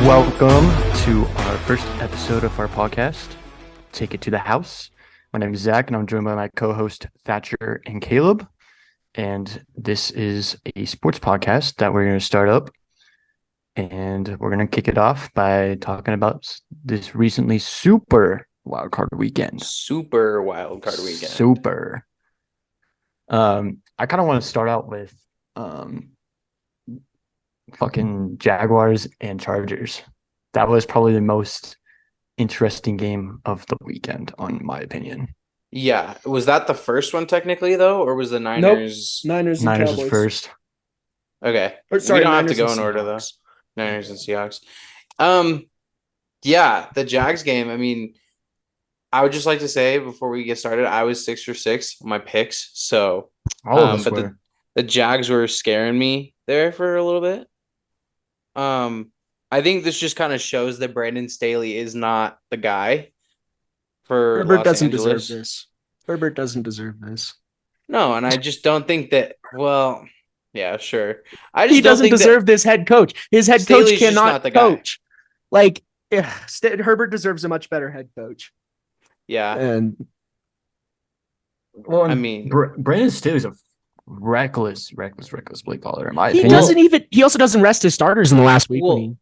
Welcome to our first episode of our podcast, Take It to the House. My name is Zach, and I'm joined by my co-host Thatcher and Caleb. And this is a sports podcast that we're going to start up. And we're going to kick it off by talking about this recently Super Wildcard Weekend. Super Wildcard Weekend. Super. I kind of want to start out with fucking Jaguars and Chargers. That was probably the most interesting game of the weekend, in my opinion. Yeah. Was that the first one technically, though? Or was the Niners? Nope. Niners and Niners Cowboys. is first. Okay. Or, sorry, we don't Niners have to go and in order, though. Seahawks. Niners and Seahawks. Yeah, the Jags game. I mean, I would just like to say before we get started, I was 6 for 6 on my picks. So, All of us but were. the Jags were scaring me there for a little bit. I think this just kind of shows that Brandon Staley is not the guy for Herbert Los doesn't Angeles. deserve this. Herbert doesn't deserve this. No, and I just don't think that. Well, yeah, sure. I just He don't doesn't think deserve this head coach. His head Staley's coach just cannot not the guy. coach. Like, Herbert deserves a much better head coach. Yeah, And Well, I mean, Brandon Staley's a reckless play caller, in my he opinion. he also doesn't rest his starters in the last week Well, when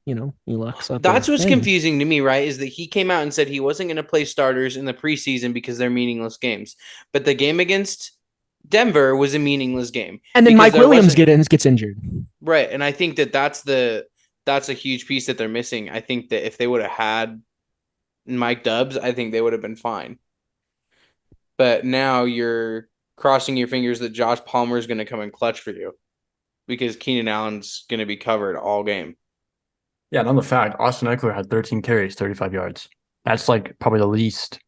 he looks up. that's what's Hey. confusing to me, right? Is that he came out and said he wasn't going to play starters in the preseason because they're meaningless games. But the game against Denver was a meaningless game. And then because Mike there Williams wasn't- gets injured. Right, and I think that that's a huge piece that they're missing. I think that if they would have had Mike Dubs, I think they would have been fine. But now you're crossing your fingers that Josh Palmer is going to come in clutch for you because Keenan Allen's going to be covered all game. Yeah, another fact, Austin Eckler had 13 carries, 35 yards. That's like probably the least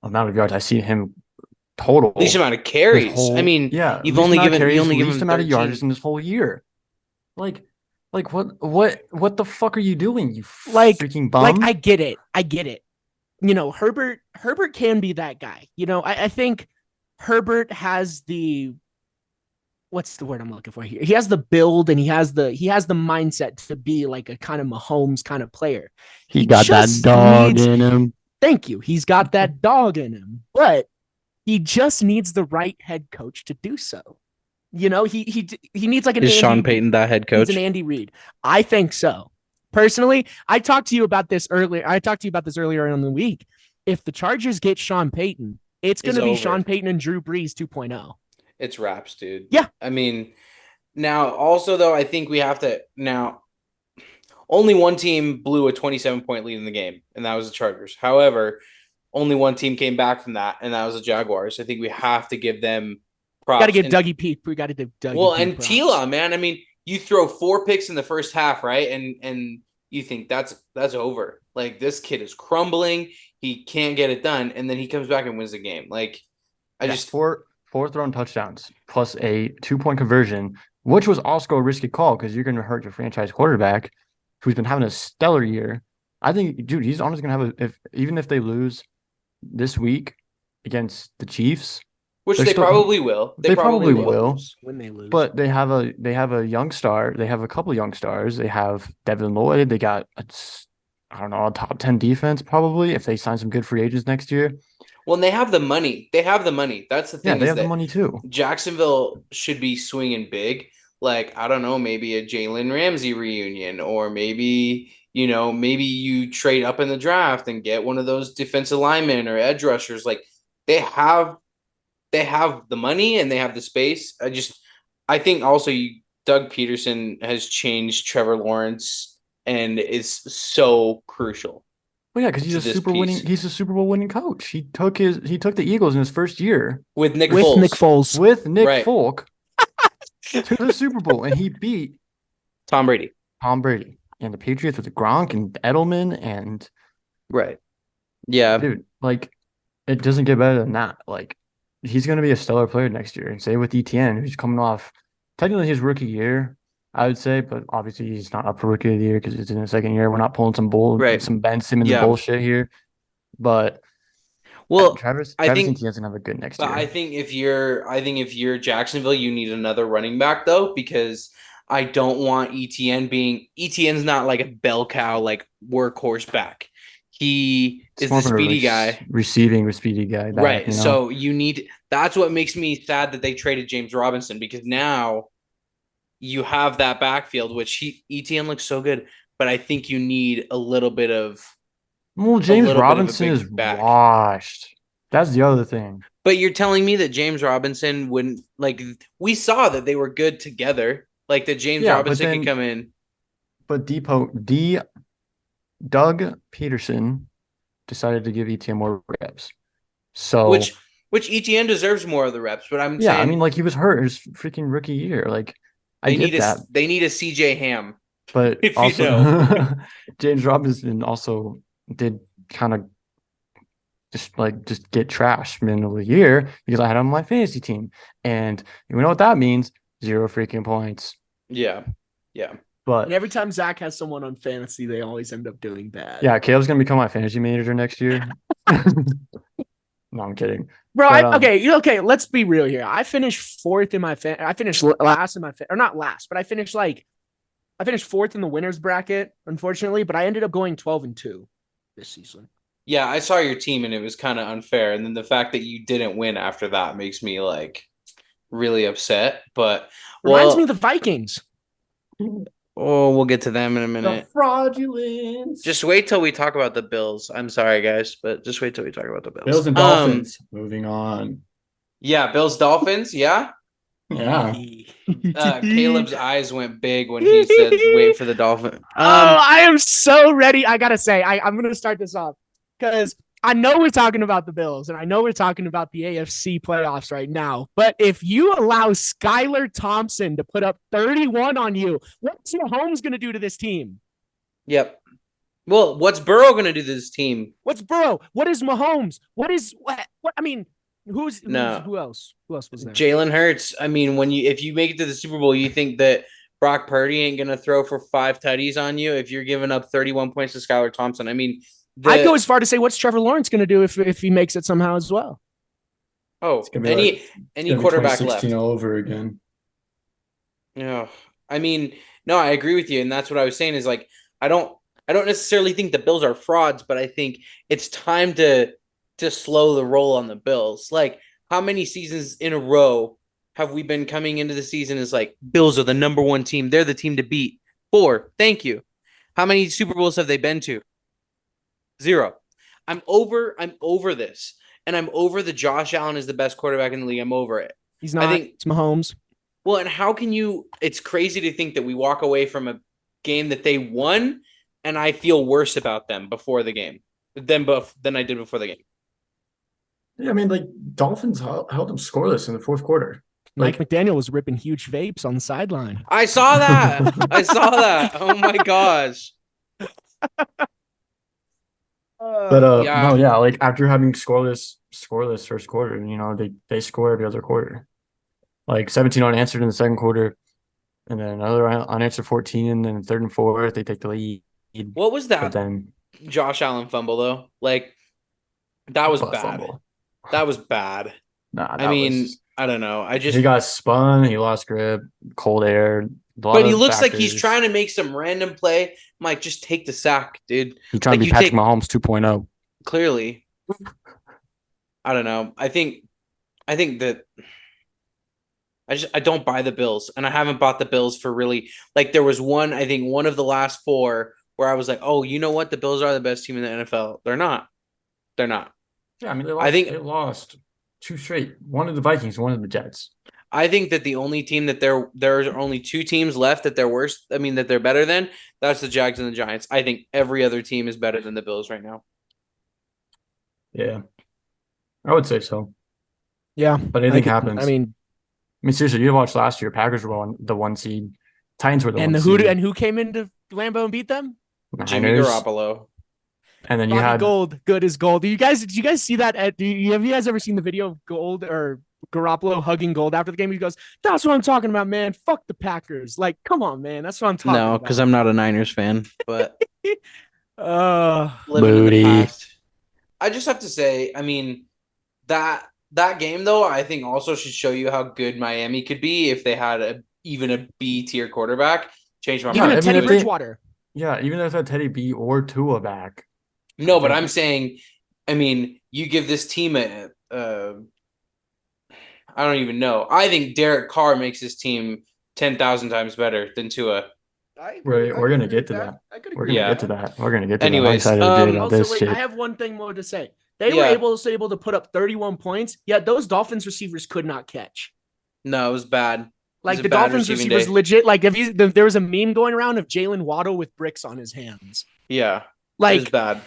amount of yards I see him total. Least amount of carries. I mean, you've only given least him amount of 13. yards in this whole year. Like what the fuck are you doing? You Like, freaking bum. Like, I get it. Herbert can be that guy. I think Herbert has what's the word I'm looking for here? He has the build and he has the mindset to be like a kind of Mahomes kind of player. He got that just dog in him. Thank you. He's got that dog in him, but he just needs the right head coach to do so. He needs like an Is Andy Sean Reid. Payton that head He's coach? an Andy Reid. I think so. Personally, I talked to you about this earlier. Earlier in the week. If the Chargers get Sean Payton, it's going to be over. Sean Payton and Drew Brees 2.0. It's wraps, dude. Yeah. I mean, now also though, I think we have to now. Only one team blew a 27-point lead in the game, and that was the Chargers. However, only one team came back from that, and that was the Jaguars. I think we have to give them props. Got to give Dougie P. We got to give Dougie. Well, P and props. Tila, man. I mean, you throw 4 picks in the first half, right? And you think that's over. Like, this kid is crumbling. He can't get it done, and then he comes back and wins the game. Like, four thrown touchdowns plus a 2-point conversion, which was also a risky call because you're going to hurt your franchise quarterback, who's been having a stellar year. I think, dude, he's honestly going to have even if they lose this week against the Chiefs, which they're they still- probably will. They probably will. When they lose. But they have a young star. They have a couple young stars. They have Devin Lloyd. They got a top 10 defense probably if they sign some good free agents next year. Well, and they have the money. That's the thing. Yeah, they have the money too. Jacksonville should be swinging big. Like, I don't know, maybe a Jalen Ramsey reunion, or maybe you trade up in the draft and get one of those defensive linemen or edge rushers. Like, they have the money and they have the space. I think also Doug Peterson has changed Trevor Lawrence and is so crucial. Well, yeah, because he's a Super Bowl winning coach. He took the Eagles in his first year With Nick with Foles. Nick Foles. with Nick Right. Folk to the Super Bowl, and he beat Tom Brady. Tom Brady and the Patriots with Gronk and Edelman, and Right. Yeah. dude, like, it doesn't get better than that. Like, he's going to be a stellar player next year. And same with ETN, who's coming off technically his rookie year, I would say, but obviously he's not up for rookie of the year because it's in his second year. We're not pulling some Ben Simmons bullshit here. But Well, Travis I think Etienne's gonna have a good next year. But I think if you're Jacksonville, you need another running back though, because I don't want ETN's not like a bell cow, like workhorse back. He It's is more the of a speedy guy. receiving speedy guy back, Right. you know? So that's what makes me sad that they traded James Robinson, because now you have that backfield, which ETN looks so good, but I think you need Well, a James little bit of a Robinson is big back. washed. That's the other thing. But you're telling me that James Robinson wouldn't, like, we saw that they were good together, like that James Yeah, but Robinson could then come in. but Doug Peterson decided to give ETN more reps. So Which ETN deserves more of the reps, but I'm yeah, I saying mean, like he was hurt his freaking rookie year. Like I get that, they need a CJ Ham, but if you also know. James Robinson also did kind of just get trashed middle of the year because I had him on my fantasy team, and you know what that means? 0 freaking points. Yeah. But And every time Zach has someone on fantasy, they always end up doing bad. yeah, Caleb's gonna become my fantasy manager next year. No, I'm kidding. Bro, But, okay. Let's be real here. I finished fourth in my I finished last in my or not last, but I finished fourth in the winners bracket, unfortunately. But I ended up going 12-2 this season. Yeah, I saw your team and it was kind of unfair. And then the fact that you didn't win after that makes me like really upset. But Reminds me of the Vikings. we'll get to them in a the minute. fraudulence. Just wait till we talk about the Bills. I'm sorry, guys, but just wait till we talk about the Bills. Bills and Dolphins. Moving on. Yeah, Bills Dolphins. Yeah. Yeah. Caleb's eyes went big when he said, "Wait for the Dolphins." I am so ready. I gotta say, I'm gonna start this off because I know we're talking about the Bills and I know we're talking about the AFC playoffs right now. But if you allow Skylar Thompson to put up 31 on you, what's Mahomes gonna do to this team? Yep. Well, what's Burrow going to do to this team? What's Burrow? What is Mahomes? What? I mean, who else? Who else was there? Jalen Hurts. I mean, if you make it to the Super Bowl, you think that Brock Purdy ain't going to throw for 5 tutties on you if you're giving up 31 points to Skylar Thompson? I mean, I'd go as far to say, what's Trevor Lawrence going to do if he makes it somehow as well? Oh, any quarterback left all over again. Yeah, I mean, no, I agree with you, and that's what I was saying. Is like I don't necessarily think the Bills are frauds, but I think it's time to slow the roll on the Bills. Like, how many seasons in a row have we been coming into the season as like Bills are the number 1 team? They're the team to beat. 4. Thank you. How many Super Bowls have they been to? 0. I'm over this. And I'm over the Josh Allen is the best quarterback in the league. I'm over it. He's not. I think it's Mahomes. Well, and how can you – it's crazy to think that we walk away from a game that they won, and I feel worse about them before the game than I did before the game. Yeah, I mean, like, Dolphins held them scoreless in the fourth quarter. Mike McDaniel was ripping huge vapes on the sideline. I saw that. Oh, my gosh. No, like after having scoreless first quarter, you know, they score every other quarter. Like 17 unanswered in the second quarter, and then another unanswered 14, and then third and fourth, they take the lead. What was that? But then Josh Allen fumble though? Like that was bad. Fumble. That was bad. Nah, I don't know. He got spun, he lost grip, cold air. But he looks like he's trying to make some random play. I'm like, just take the sack, dude. He's trying to be Patrick Mahomes 2.0. Clearly. I don't know. I think that I don't buy the Bills, and I haven't bought the Bills for really like there was one of the last 4 where I was like, oh, you know what? The Bills are the best team in the NFL. They're not. Yeah, I mean, they lost 2 straight. One of the Vikings, one of the Jets. I think that the only team that there are only 2 teams left that they're worse. I mean, that they're better than. That's the Jags and the Giants. I think every other team is better than the Bills right now. Yeah, I would say so. Yeah, but anything happens. I mean, seriously, you watched last year. Packers were the 1 seed. Titans were the 1 seed. And who came into Lambeau and beat them? Jimmy Garoppolo. And then Bobby you had Gold. Good as gold. Did you guys see that? Have you guys ever seen the video of Gold or Garoppolo hugging Gold after the game? He goes, "That's what I'm talking about, man. Fuck the Packers. Like, come on, man. That's what I'm talking about." No, because I'm not a Niners fan. But living in the past. I just have to say, I mean, that game though, I think also should show you how good Miami could be if they had even a B tier quarterback, changed my Even mind. a Teddy if they- Bridgewater. Yeah, even if it's Teddy B or Tua back. No, but think- I'm saying, I mean, you give this team I don't even know. I think Derek Carr makes this team 10,000 times better than Tua. We're gonna get to that. We're gonna Yeah. get to that. We're gonna get to that. I'm Anyways, excited to get about Also, this wait, shit. I have one thing more to say. They were Yeah. able to put up 31 points, yet those Dolphins receivers could not catch. No, it was bad. Like a the bad Dolphins receiving receivers day. legit. Like there was a meme going around of Jalen Waddle with bricks on his hands. Yeah, it was Like bad.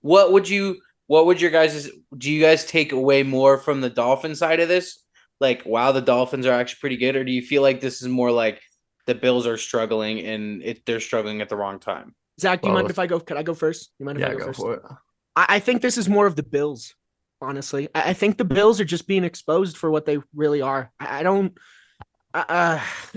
What would you do you guys take away more from the Dolphin side of this? Like, wow, the Dolphins are actually pretty good, or do you feel like this is more like the Bills are struggling and they're struggling at the wrong time? Zach, do you Well, mind if I go? Can I go first? You mind if I Yeah, go go first? for it. I think this is more of the Bills, honestly. I think the Bills are just being exposed for what they really are. I don't.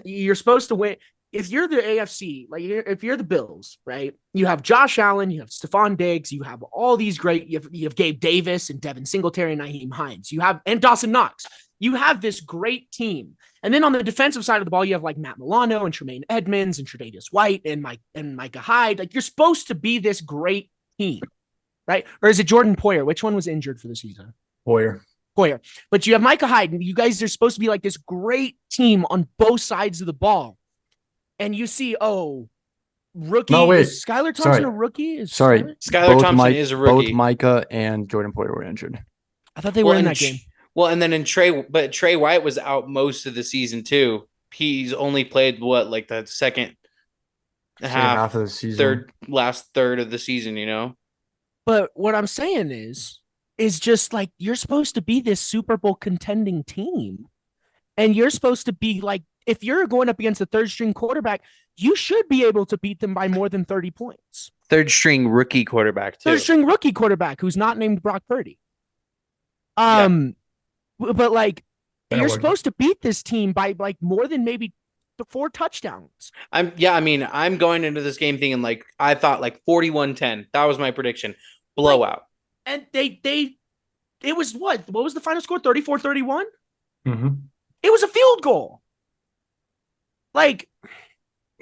You're supposed to win. If you're the AFC, like if you're the Bills, right? You have Josh Allen, you have Stephon Diggs, you have all these great. You have Gabe Davis and Devin Singletary and Naheem Hines. You have and Dawson Knox. You have this great team. And then on the defensive side of the ball, you have like Matt Milano and Tremaine Edmonds and Tre'Davious White and Micah Hyde. Like you're supposed to be this great team, right? Or is it Jordan Poyer? Which one was injured for the season? Poyer. But you have Micah Hyde, and you guys are supposed to be like this great team on both sides of the ball. And you see, rookie. No, wait. Is Skylar Thompson Sorry. a rookie? Skylar Thompson is a rookie. Both Micah and Jordan Poyer were injured. I thought they were in that game. Well, and then Trey White was out most of the season too. He's only played like the second half of the season. last third of the season, you know? But what I'm saying is just like you're supposed to be this Super Bowl contending team. And you're supposed to be like, if you're going up against a third string quarterback, you should be able to beat them by more than 30 points. Third string rookie quarterback, too. Third string rookie quarterback who's not named Brock Purdy. But like, you're supposed to beat this team by like more than maybe 4 touchdowns. I'm going into this game thinking like I thought like 41-10. That was my prediction. Blowout. And it was what was the final score? 34-31? Mm-hmm. It was a field goal. Like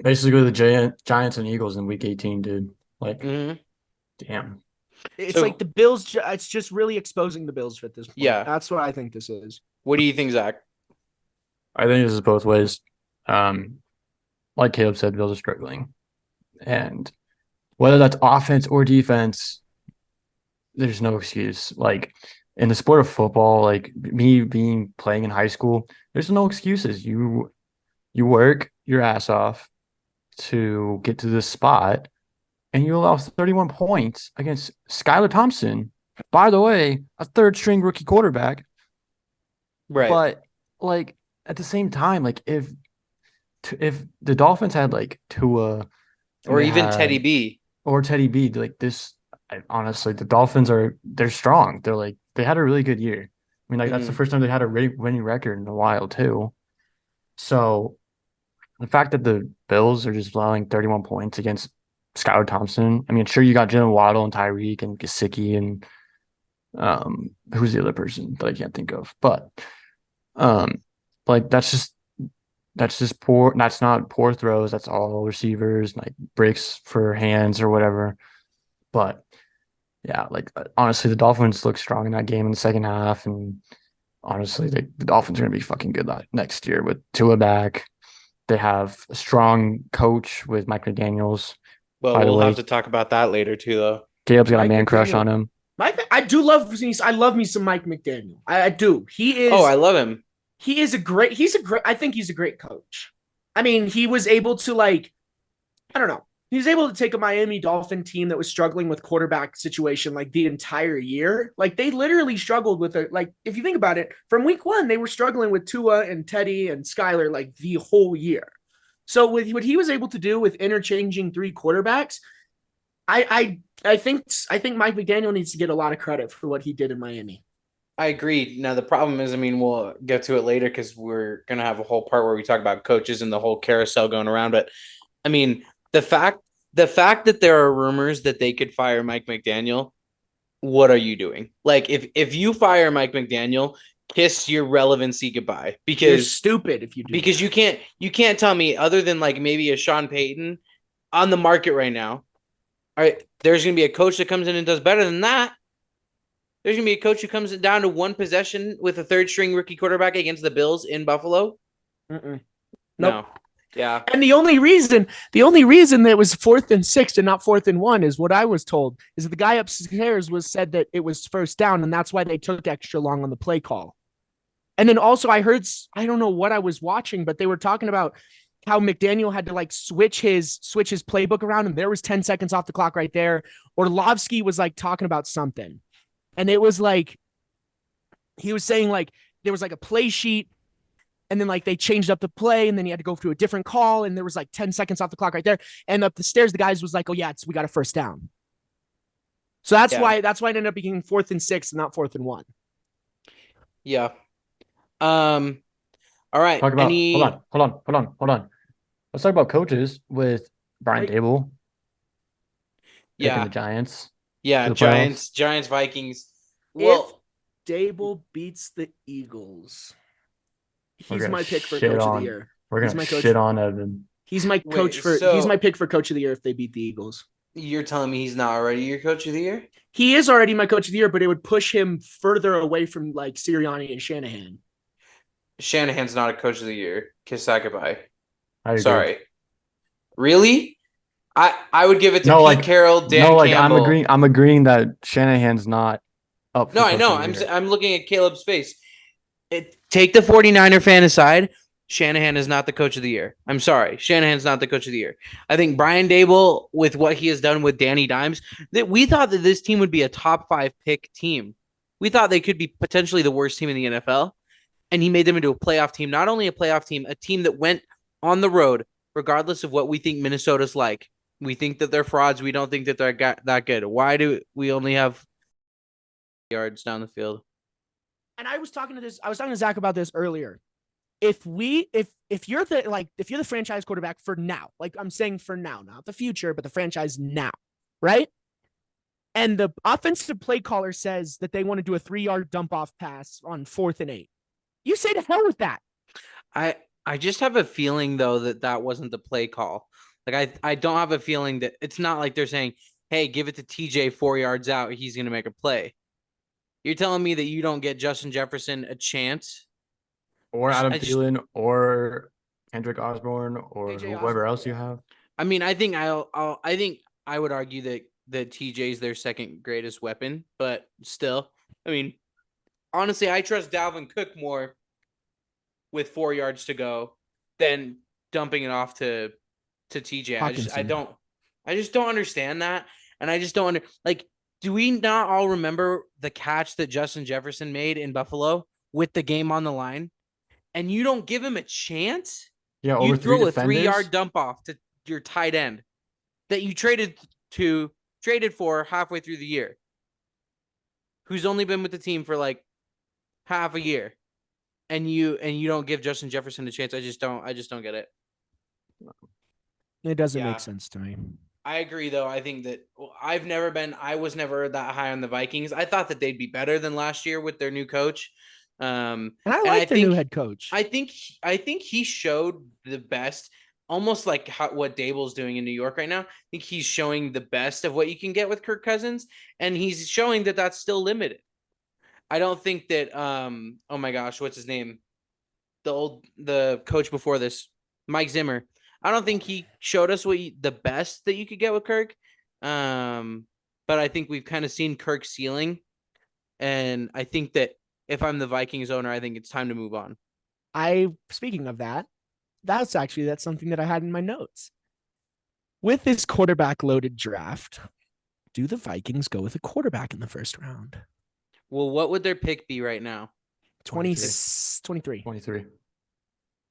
basically the Giants and Eagles in week 18, dude. Like, damn. It's like the Bills. It's just really exposing the Bills at this point. Yeah. That's what I think this is. What do you think, Zach? I think this is both ways. Like Caleb said, Bills are struggling. And whether that's offense or defense, there's no excuse. Like in the sport of football, like me playing in high school, there's no excuses. You work your ass off to get to this spot, and you allow 31 points against Skylar Thompson. By the way, a third string rookie quarterback. Right. But like at the same time, like if the Dolphins had like Tua or even Teddy B, like this, honestly, the Dolphins they're strong. They're like they had a really good year. I mean, like that's the first time they had a winning record in a while too. So the fact that the Bills are just allowing 31 points against Skylar Thompson. I mean, sure, you got Jalen Waddle and Tyreek and Gesicki and who's the other person that I can't think of, but like that's just poor. That's not poor throws. That's all receivers, like breaks for hands or whatever. But yeah, like honestly, the Dolphins look strong in that game in the second half, and honestly, the Dolphins are gonna be fucking good next year with Tua back. They have a strong coach with Mike McDaniels. Well, we'll have to talk about that later too, though. Caleb's got a man crush on him. I love me some Mike McDaniel. I do. He is. Oh, I love him. I think he's a great coach. I mean, he was able to I don't know. He was able to take a Miami Dolphin team that was struggling with quarterback situation like the entire year. Like they literally struggled with it. Like if you think about it, from week 1, they were struggling with Tua and Teddy and Skylar like the whole year. So with what he was able to do with interchanging 3 quarterbacks, I think Mike McDaniel needs to get a lot of credit for what he did in Miami. I agree. Now the problem is, I mean, we'll get to it later because we're gonna have a whole part where we talk about coaches and the whole carousel going around. But I mean, the fact that there are rumors that they could fire Mike McDaniel, what are you doing? Like, if you fire Mike McDaniel, kiss your relevancy goodbye You're because stupid if you do that. you can't tell me other than like maybe a Sean Payton on the market right now. All right, there's going to be a coach that comes in and does better than that. There's going to be a coach who comes down to one possession with a third string rookie quarterback against the Bills in Buffalo. Nope. No. Yeah. And the only reason that it was 4th and 6 and not 4th and 1 is what I was told is that the guy upstairs said that it was first down, and that's why they took extra long on the play call. And then also I heard, I don't know what I was watching, but they were talking about how McDaniel had to like switch his playbook around, and there was 10 seconds off the clock right there. Orlovsky was like talking about something, and it was like he was saying like there was like a play sheet, and then like they changed up the play, and then he had to go through a different call, and there was like 10 seconds off the clock right there. And up the stairs, the guys was like, "Oh yeah, we got a first down." So that's why it ended up being 4th and 6 and not 4th and 1. Yeah. All right. Talk about hold on. Let's talk about coaches with Brian Dable. Picking the Giants. Yeah, Giants, Vikings. Well, if Dable beats the Eagles, he's my pick for coach of the year. We're gonna shit on Evan. He's my coach he's my pick for coach of the year if they beat the Eagles. You're telling me he's not already your coach of the year? He is already my coach of the year, but it would push him further away from like Sirianni and Shanahan. Shanahan's not a coach of the year. Kiss that goodbye. Sorry. Really? I would give it to Pete Carroll, Dan Campbell. I'm agreeing that Shanahan's not up. No, I know. I'm looking at Caleb's face. Take the 49er fan aside. Shanahan is not the coach of the year. I'm sorry. Shanahan's not the coach of the year. I think Brian Dable, with what he has done with Danny Dimes, that we thought that this team would be a top 5 pick team. We thought they could be potentially the worst team in the NFL. And he made them into a playoff team. Not only a playoff team, a team that went on the road, regardless of what we think Minnesota's like. We think that they're frauds. We don't think that they're that good. Why do we only have yards down the field? And I was talking to Zach about this earlier. If you're the franchise quarterback for now, like I'm saying for now, not the future, but the franchise now, right? And the offensive play caller says that they want to do a 3-yard dump off pass on 4th and 8. You say to hell with that. I just have a feeling though that wasn't the play call. Like I don't have a feeling that it's not like they're saying, "Hey, give it to TJ 4 yards out. He's going to make a play." You're telling me that you don't get Justin Jefferson a chance? Or Adam Thielen, or Kendrick Osborne, or whoever else you have. I mean, I think I would argue that TJ is their second greatest weapon, but still, I mean, honestly, I trust Dalvin Cook more with 4 yards to go than dumping it off to TJ. I just don't understand that, and I just don't do we not all remember the catch that Justin Jefferson made in Buffalo with the game on the line? And you don't give him a chance? Yeah, you throw a 3-yard dump off to your tight end that you traded for halfway through the year, who's only been with the team for like half a year, and you don't give Justin Jefferson a chance. I just don't get it. It doesn't make sense to me. I agree, though. I think that I was never that high on the Vikings. I thought that they'd be better than last year with their new coach. And I like their new head coach. I think he showed the best, almost like what Dable's doing in New York right now. I think he's showing the best of what you can get with Kirk Cousins, and he's showing that that's still limited. I don't think that oh my gosh, what's his name? The coach before this, Mike Zimmer. I don't think he showed us the best that you could get with Kirk. But I think we've kind of seen Kirk's ceiling, and I think that if I'm the Vikings owner, I think it's time to move on. Speaking of that, that's something that I had in my notes. With this quarterback loaded draft, do the Vikings go with a quarterback in the first round? Well, what would their pick be right now? 23.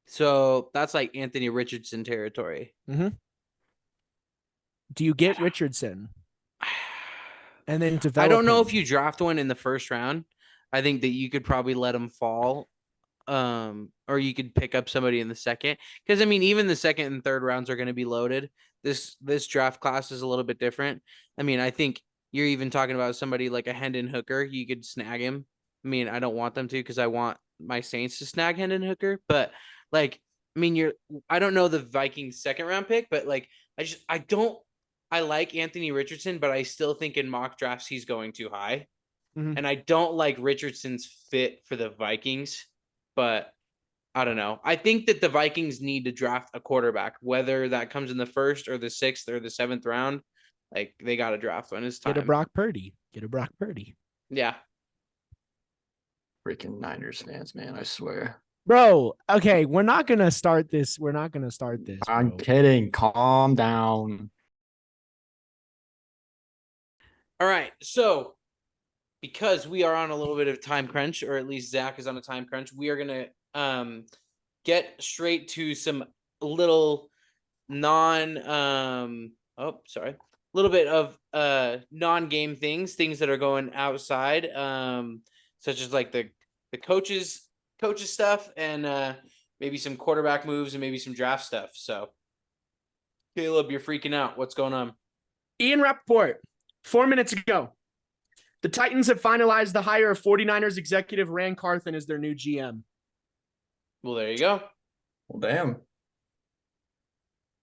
So that's like Anthony Richardson territory. Mm-hmm. Do you get Richardson and then develop? I don't know if you draft one in the first round. I think that you could probably let him fall, or you could pick up somebody in the second. Because I mean, even the second and third rounds are going to be loaded. This draft class is a little bit different. I mean, I think you're even talking about somebody like a Hendon Hooker. You could snag him I mean, I don't want them to because I want my Saints to snag Hendon Hooker. But like, I mean, I don't know the Vikings 2nd-round pick, but like, I like Anthony Richardson, but I still think in mock drafts he's going too high. Mhm. And I don't like Richardson's fit for the Vikings, but I don't know. I think that the Vikings need to draft a quarterback, whether that comes in the 1st or the 6th or the 7th round. Like, they got to draft one. It's time. Get a Brock Purdy. Yeah. Freaking Niners fans, man, I swear. Bro, okay, we're not going to start this. I'm bro. kidding. Calm down. All right. So, because we are on a little bit of time crunch, or at least Zach is on a time crunch, we are going to get straight to some little little bit of non-game things that are going outside, such as like the coaches stuff, and maybe some quarterback moves and maybe some draft stuff. So, Caleb, you're freaking out. What's going on? Ian Rappaport, 4 minutes ago. The Titans have finalized the hire of 49ers executive Rand Carthen as their new GM. Well, there you go. Well, damn.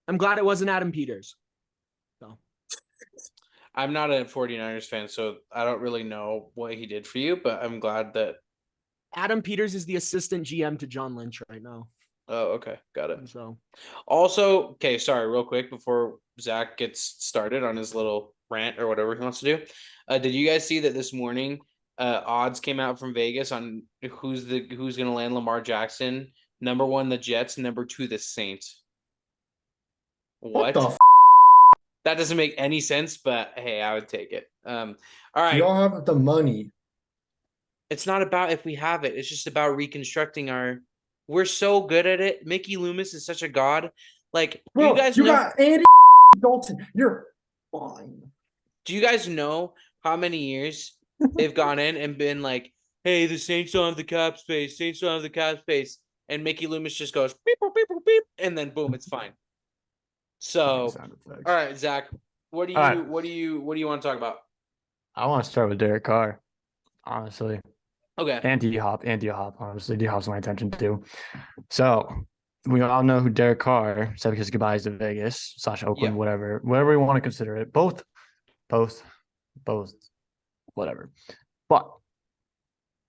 I'm glad it wasn't Adam Peters. So. I'm not a 49ers fan, so I don't really know what he did for you, but I'm glad that Adam Peters is the assistant GM to John Lynch right now. Oh, okay. Got it. So, also, okay, sorry, real quick before Zach gets started on his little rant or whatever he wants to do. Did you guys see that this morning odds came out from Vegas on who's going to land Lamar Jackson? Number 1, the Jets. Number 2, the Saints. What the that doesn't make any sense, but hey, I would take it. All right. You all have the money. It's not about if we have it. It's just about reconstructing our. We're so good at it. Mickey Loomis is such a god. Like, Bro, you guys know. Got Andy Dalton. You're fine. Do you guys know how many years they've gone in and been like, "Hey, the Saints don't have the cap space. Saints don't have the cap space," and Mickey Loomis just goes beep beep beep beep, and then boom, it's fine. So, all right, Zach, what do you want to talk about? I want to start with Derek Carr, honestly. Okay. And D-Hop, honestly. D-Hop's my attention too. So, we all know who Derek Carr said his goodbyes to Vegas, / Oakland, whatever we want to consider it. Both, whatever. But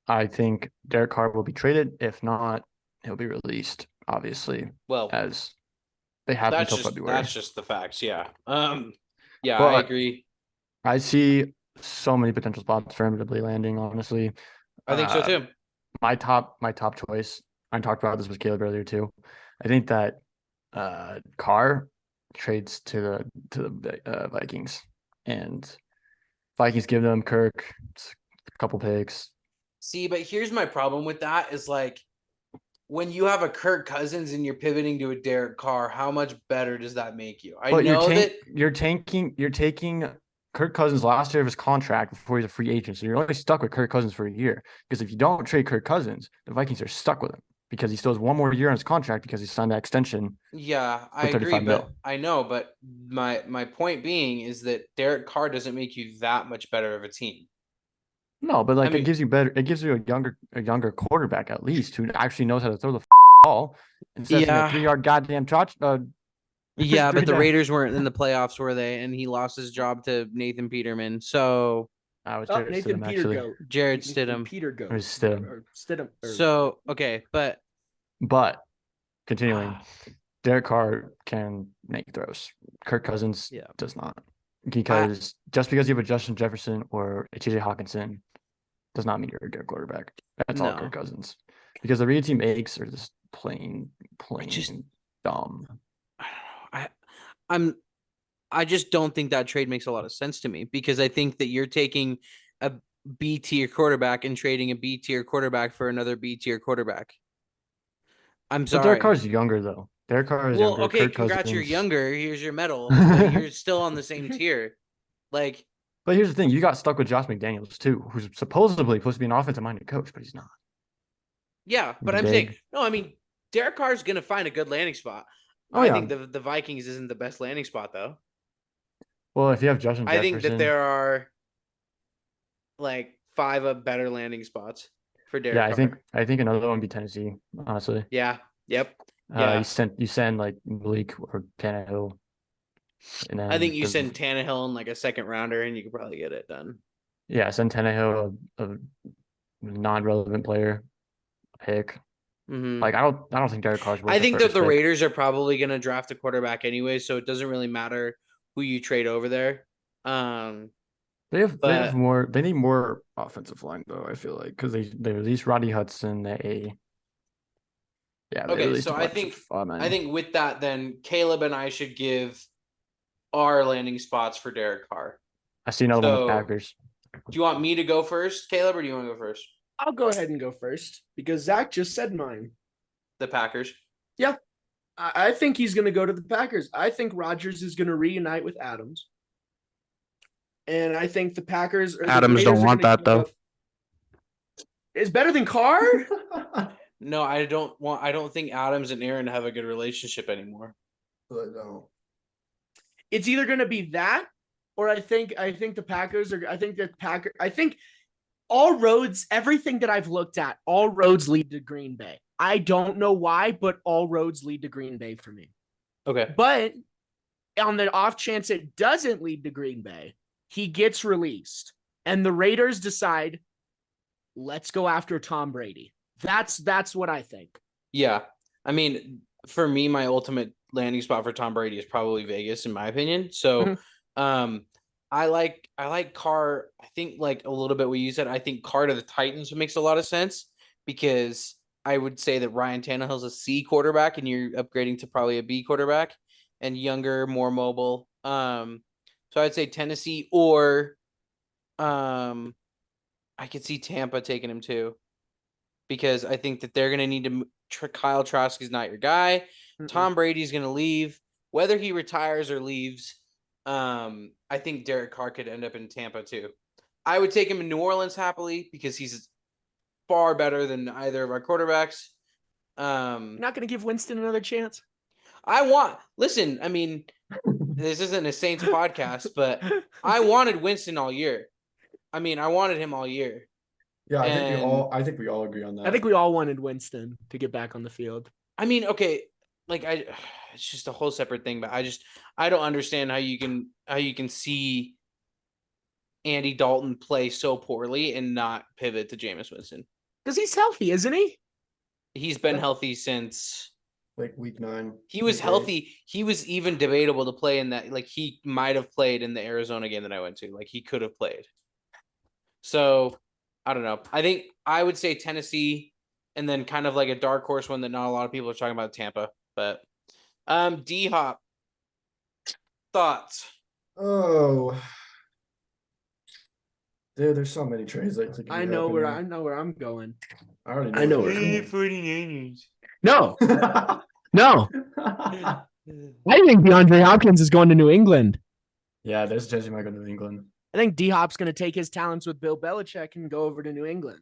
I think Derek Carr will be traded. If not, he'll be released, obviously. Well, as they have until February. That's just the facts, yeah. Yeah, but I agree. I see so many potential spots for him to be landing, honestly. I think so too. My top choice, I talked about this with Caleb earlier too. I think that Carr trades to the Vikings, and Vikings give them Kirk, a couple picks. See, but here's my problem with that is like when you have a Kirk Cousins and you're pivoting to a Derek Carr, how much better does that make you? You're taking Kirk Cousins last year of his contract before he's a free agent. So you're only stuck with Kirk Cousins for a year. Because if you don't trade Kirk Cousins, the Vikings are stuck with him because he still has one more year on his contract because he signed that extension. Yeah, I agree, but I know. But my point being is that Derek Carr doesn't make you that much better of a team. No, but it gives you a younger quarterback at least who actually knows how to throw the ball instead of a 3-yard goddamn yeah, but the Raiders weren't in the playoffs, were they? And he lost his job to Nathan Peterman. So I was Nathan Peter Jared Stidham. Peter Goat. Stidham. So okay, but continuing, Derek Carr can make throws. Kirk Cousins does not. Because just because you have a Justin Jefferson or a TJ Hawkinson does not mean you're a good quarterback. That's all Kirk Cousins. Because the reads he makes are just plain dumb. I just don't think that trade makes a lot of sense to me because I think that you're taking a B tier quarterback and trading a B tier quarterback for another B tier quarterback. I'm sorry. But Derek Carr's younger though. Derek Carr is younger. Okay, congrats, you're younger. Here's your medal. But you're still on the same tier. But here's the thing: you got stuck with Josh McDaniels too, who's supposedly supposed to be an offensive-minded coach, but he's not. Yeah, but I'm saying no. I mean, Derek Carr's gonna find a good landing spot. I think the Vikings isn't the best landing spot though. Well, if you have Justin Jefferson, I think that there are 5 better landing spots. for Derek Yeah, Carr. I think another one would be Tennessee, honestly. Yeah. Yep. Yeah. You send like Malik or Tannehill, and I think then you send Tannehill in like a second rounder, and you could probably get it done. send Tannehill a non-relevant player pick. Mm-hmm. Like I don't think Derek Carr's worth I the think that first the pick. Raiders are probably going to draft a quarterback anyway, so it doesn't really matter who you trade over there. They have But more. They need more offensive line though. I feel like because they released Rodney Hudson. They okay, released so a bunch of I men. think with that, then Caleb and I should give our landing spots for Derek Carr. I see another one with So, Packers. do you want me to go first, Caleb, or do you want to go first? I'll go ahead and go first because Zach just said mine. The Packers. Yeah, I think he's going to go to the Packers. I think Rodgers is going to reunite with Adams, and I think the Packers or Adams the Raiders don't want that though. It's better than Carr. No, I don't think Adams and Aaron have a good relationship anymore. But no. It's either going to be that, or I think the Packers are. I think all roads, everything that I've looked at, all roads lead to Green Bay. I don't know why, but all roads lead to Green Bay for me. Okay. But on the off chance it doesn't lead to Green Bay, he gets released, and the Raiders decide, let's go after Tom Brady. That's what I think. Yeah. I mean, for me, my ultimate landing spot for Tom Brady is probably Vegas, in my opinion. So, I like Carr. I think like a little bit what you said. I think Carr to the Titans makes a lot of sense because I would say that Ryan Tannehill's a C quarterback and you're upgrading to probably a B quarterback and younger, more mobile. So I'd say Tennessee or I could see Tampa taking him too because I think that they're going to need to. Kyle Trask is not your guy. Tom Brady's going to leave. Whether he retires or leaves, I think Derek Carr could end up in Tampa too. I would take him in New Orleans happily because he's far better than either of our quarterbacks. You're not going to give Winston another chance? Listen, I mean, this isn't a Saints podcast, but I wanted Winston all year. I mean, I wanted him all year. Yeah, I think we all agree on that. I think we all wanted Winston to get back on the field. I mean, okay, like it's just a whole separate thing, but I don't understand how you can see Andy Dalton play so poorly and not pivot to Jameis Winston. Because he's healthy, isn't he? He's been healthy since like week 9. He was healthy. He was even debatable to play in that. Like he might have played in the Arizona game that I went to. Like he could have played. So I don't know. I think I would say Tennessee, and then kind of like a dark horse one that not a lot of people are talking about, Tampa. But D Hop, thoughts? Oh, dude, there's so many trades. I know where I'm going. I already know. I know where where you're 49ers. No, going. no. I think DeAndre Hopkins is going to New England. Yeah, there's Jesse might go to New England. I think D Hop's going to take his talents with Bill Belichick and go over to New England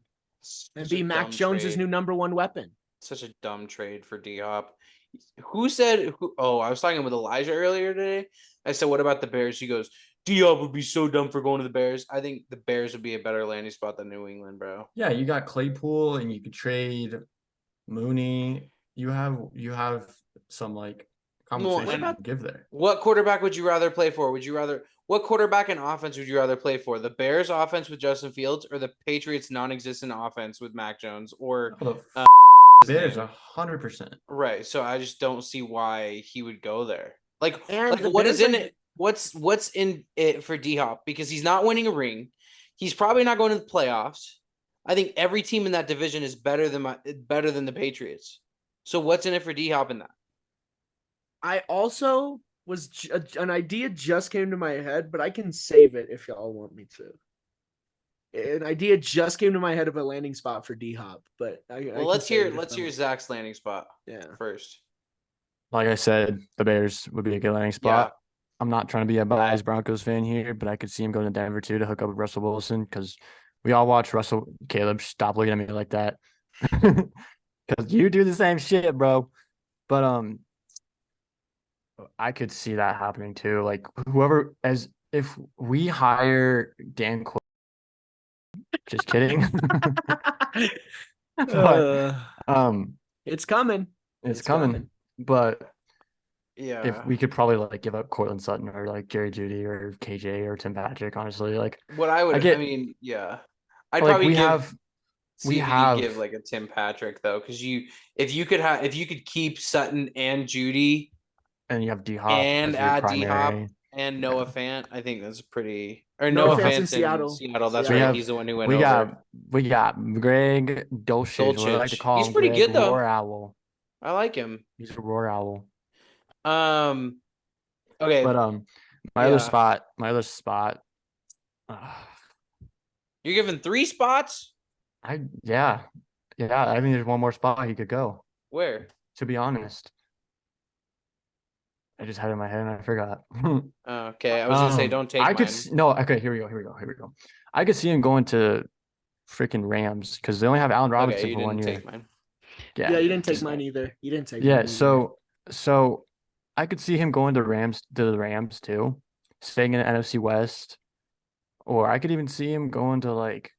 and be Mac Jones's new number one weapon. Such a dumb trade for D Hop. Who said? Oh, I was talking with Elijah earlier today. I said, "What about the Bears?" He goes, "D Hop would be so dumb for going to the Bears." I think the Bears would be a better landing spot than New England, bro. Yeah, you got Claypool, and you could trade Mooney. You have some like compensation to give there. What quarterback would you rather play for? What quarterback and offense would you rather play for? The Bears offense with Justin Fields or the Patriots non-existent offense with Mac Jones or Bears 100%. Right. So I just don't see why he would go there. Like And what is in it? What's in it for D Hop? Because he's not winning a ring. He's probably not going to the playoffs. I think every team in that division is better than the Patriots. So what's in it for D Hop in that? I also an idea just came to my head, but I can save it if y'all want me to. An idea just came to my head of a landing spot for D Hop, but let's hear Zach's landing spot. First. Like I said, the Bears would be a good landing spot. Yeah. I'm not trying to be a biased Broncos fan here, but I could see him going to Denver too to hook up with Russell Wilson because we all watch Russell. Caleb, stop looking at me like that because you do the same shit, bro. But I could see that happening too. Like if we hire Dan Quinn Just kidding. But It's coming. it's It's coming. coming. But Yeah. if we could probably like give up Cortland Sutton or like Jerry Jeudy or KJ or Tim Patrick, honestly, like What I would, I get yeah. I'd like probably we give have see we if you could have give like a Tim Patrick though, because if you could keep Sutton and Judy and you have D Hop and as your add D Hop primary. and Yeah. Noah Fant, I think that's pretty. Or Noah Noah Fant's in Fant's in Seattle. That's We right. have He's the one who went we over. got Greg Dolchich, what I like to Dolchich. call He's him pretty Greg good though. Roar Owl. I like him. He's a Roar Owl. Okay. But my other spot. You're giving 3 spots? Yeah. I think there's one more spot he could go. Where? To be honest, I just had it in my head and I forgot. Okay, I was gonna say don't take I mine. could no. Okay, here we go. I could see him going to freaking Rams because they only have Allen Robinson Okay, you for 1 didn't year. take mine. Yeah, you didn't take just- mine either. You didn't take Yeah, mine either. so I could see him going to the Rams too, staying in the NFC West, or I could even see him going to like.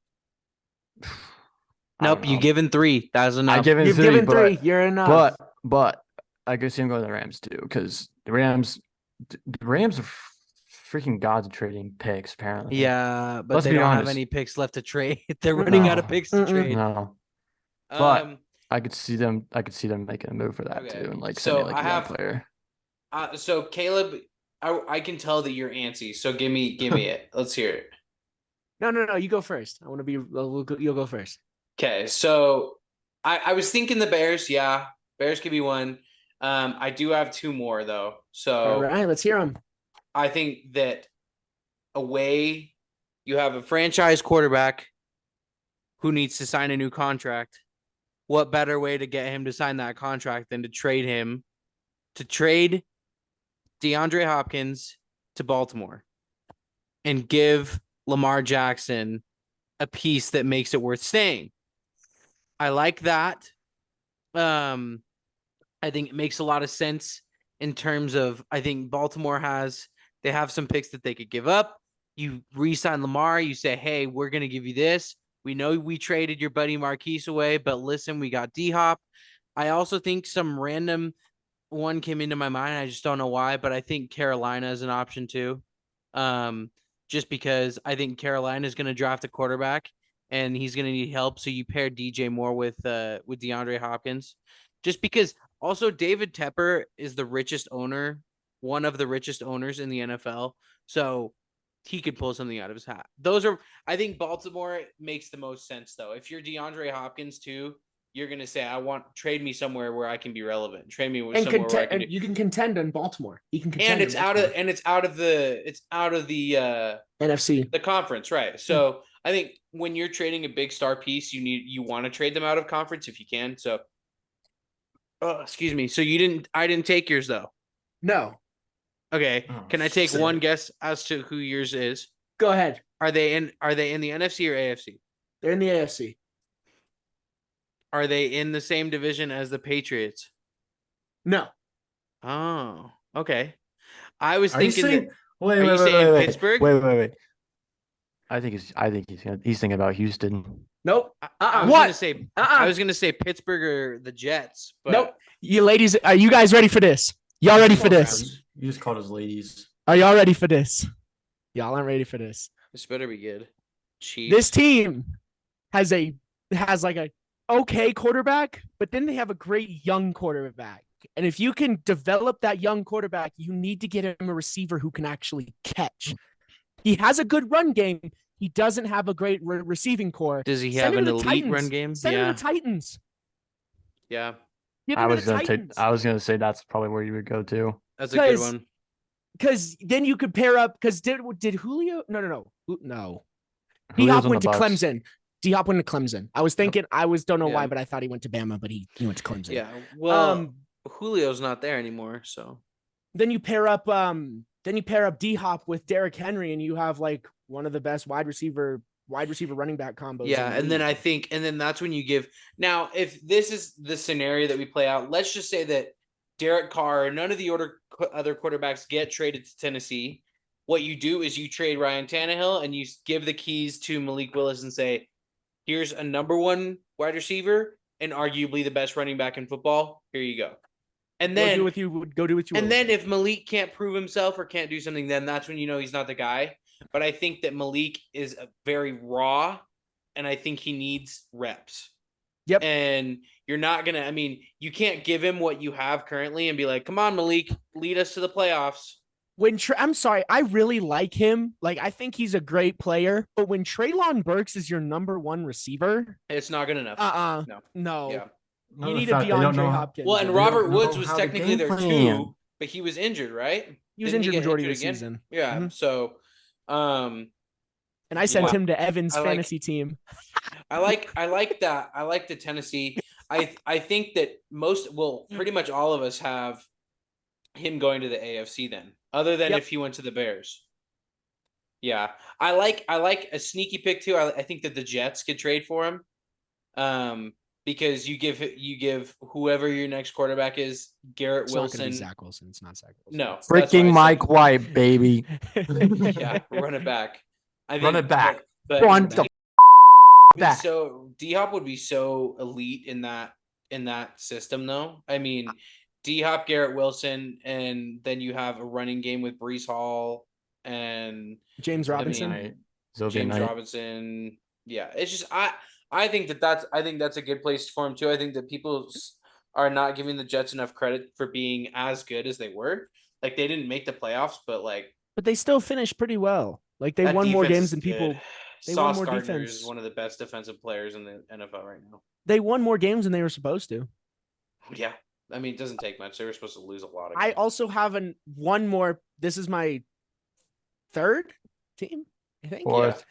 I Nope, don't you know. given 3. That's enough. I give him You've three, given but, 3. You're enough. But I could see him going to the Rams too because the Rams are freaking gods at trading picks apparently. Yeah, but Let's they be don't have honest. any picks left to trade. They're running out of No. picks to trade. No, but Um, I could see them making a move for that Okay, too, and like so sending like I a young have- player. so Caleb, I can tell that you're antsy. So give me it. Let's hear it. No. You go first. I want to be. You'll go first. Okay, so I was thinking the Bears. Yeah, Bears could be one. I do have 2 more though. So All right, let's hear them. I think that away, you have a franchise quarterback who needs to sign a new contract. What better way to get him to sign that contract than to trade DeAndre Hopkins to Baltimore and give Lamar Jackson a piece that makes it worth staying. I like that. I think it makes a lot of sense in terms of, I think Baltimore they have some picks that they could give up. You re-sign Lamar, you say, hey, we're going to give you this. We know we traded your buddy Marquise away, but listen, we got D-Hop. I also think some random one came into my mind. I just don't know why, but I think Carolina is an option too. Just because I think Carolina is going to draft a quarterback and he's going to need help. So you pair DJ Moore with DeAndre Hopkins, just because also David Tepper is one of the richest owners in the NFL. So he could pull something out of his hat. I think Baltimore makes the most sense though. If you're DeAndre Hopkins too, you're going to say, trade me somewhere where I can be relevant. Trade me somewhere where I can you can contend in Baltimore. You can contend. And it's out of the NFC. the conference, right? So I think when you're trading a big star piece, you want to trade them out of conference if you can. So, excuse me. So I didn't take yours though. No. Okay. Oh, Can I take shit. one guess as to who yours is? Go ahead. Are they in the NFC or AFC? They're in the AFC. Are they in the same division as the Patriots? No. Oh, okay. I was Are you thinking saying? that. Wait, Are you wait, saying wait, Pittsburgh? Wait. I think he's thinking about Houston. Nope. I was What? gonna say I was gonna say Pittsburgh or the Jets, but Nope. You ladies, are you guys ready for this? Y'all ready for this? You just called us ladies. Are y'all ready for this? Y'all aren't ready for this. this better be good. Chiefs. This team has like a okay quarterback, but then they have a great young quarterback. And if you can develop that young quarterback, you need to get him a receiver who can actually catch. He has a good run game. He doesn't have a great receiving core. Does he Send have him an to the elite Titans. run game? Send him to the Titans. Yeah. Give I him to was the gonna Titans. I was gonna say that's probably where you would go to. That's a good 'Cause- one. Because then you could pair up. Because did Julio? No. D-Hop Julio's on went the to Bucks. Clemson. D-Hop went to Clemson. I was thinking. Don't know Yeah. why, but I thought he went to Bama, but he went to Clemson. Yeah. Well, Julio's not there anymore, so Then you pair up. D-Hop with Derrick Henry, and you have like one of the best wide receiver running back combos. yeah. in the And then league. that's when you give. Now, if this is the scenario that we play out, let's just say that Derek Carr, none of the other quarterbacks get traded to Tennessee. what you do is you trade Ryan Tannehill and you give the keys to Malik Willis and say, here's a number 1 wide receiver and arguably the best running back in football. Here you go. And then go do what you and will. then if Malik can't prove himself or can't do something, then that's when you know he's not the guy. But I think that Malik is very raw, and I think he needs reps. Yep. And you're not going to, I mean, you can't give him what you have currently and be like, come on, Malik, lead us to the playoffs. I'm sorry, I really like him. Like, I think he's a great player. But when Treylon Burks is your number 1 receiver, it's not good enough. No. Yeah. You need a DeAndre Hopkins. Well, and Robert Woods was technically there too, but he was injured, right? He was injured majority of the season. Yeah. Mm-hmm. So, and I sent him to Evan's fantasy team. I like that. I like the Tennessee. I think that pretty much all of us have him going to the AFC then, other than if he went to the Bears. Yeah. I like a sneaky pick too. I think that the Jets could trade for him. Because you give whoever your next quarterback is, Garrett Wilson. It's not Zach Wilson. It's not Zach Wilson. No. Freaking Mike White, baby. Yeah, run it back. Run it back. But Run the back. So D-Hop would be so elite in that system, though. I mean, D-Hop, Garrett Wilson, and then you have a running game with Breece Hall and James Robinson. James Robinson. Yeah, it's just I think that's a good place for him too. I think that people are not giving the Jets enough credit for being as good as they were. Like they didn't make the playoffs, but they still finished pretty well. Like they won more games than people. They Sauce won more Gardner defense. is one of the best defensive players in the NFL right now. They won more games than they were supposed to. Yeah, I mean it doesn't take much. They were supposed to lose a lot of games. I also have one more. This is my 3rd team, I think. Fourth.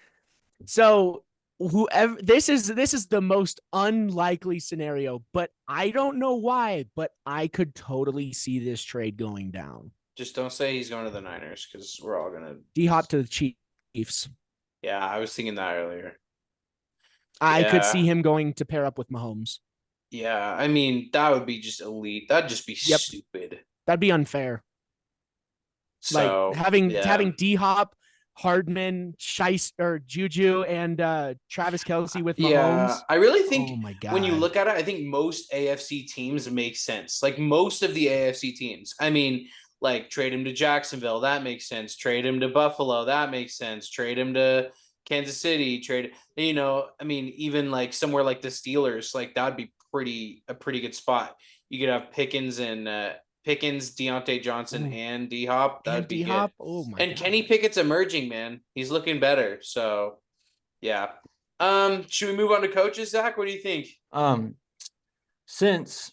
Yeah. So whoever this is the most unlikely scenario, but I don't know why, but I could totally see this trade going down. Just don't say he's going to the Niners because we're all gonna D-Hop to the Chiefs. Yeah, I was thinking that earlier. I could see him going to pair up with Mahomes. Yeah, I mean that would be just elite. That'd just be stupid. That'd be unfair. So like having D-Hop, Hardman, or Juju, and Travis Kelce with Mahomes. Yeah, I really think oh my God. when you look at it, I think most AFC teams make sense. Like most of the AFC teams. I mean, like trade him to Jacksonville, that makes sense. Trade him to Buffalo, that makes sense. Trade him to Kansas City, I mean, even like somewhere like the Steelers, like that'd be a pretty good spot. You could have Pickens, Deontay Johnson, and D-Hop. That'd be good. Oh my and God. Kenny Pickett's emerging, man. He's looking better. So yeah. Should we move on to coaches, Zach? What do you think? Since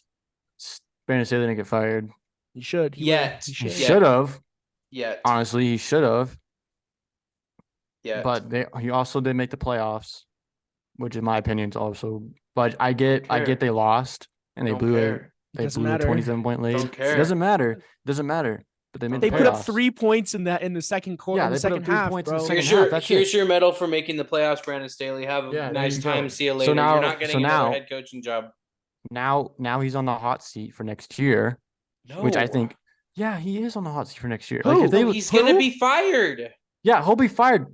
Brandon Staley didn't get fired. He should. He should have. Yeah. Honestly, he should have. Yeah. But he also did make the playoffs, which in my opinion is also. But I get they lost and they blew it. They blew a 27-point lead. It doesn't matter. But they made the playoffs. Put up 3 points in the second quarter. Yeah, they put put up 3 half, points bro. in the second half. Here's your medal for making the playoffs, Brandon Staley. Have a nice time. See you later. You're not getting another head coaching job. Now he's on the hot seat for next year. No. Which I think, he is on the hot seat for next year. He's gonna be fired. Yeah, he'll be fired.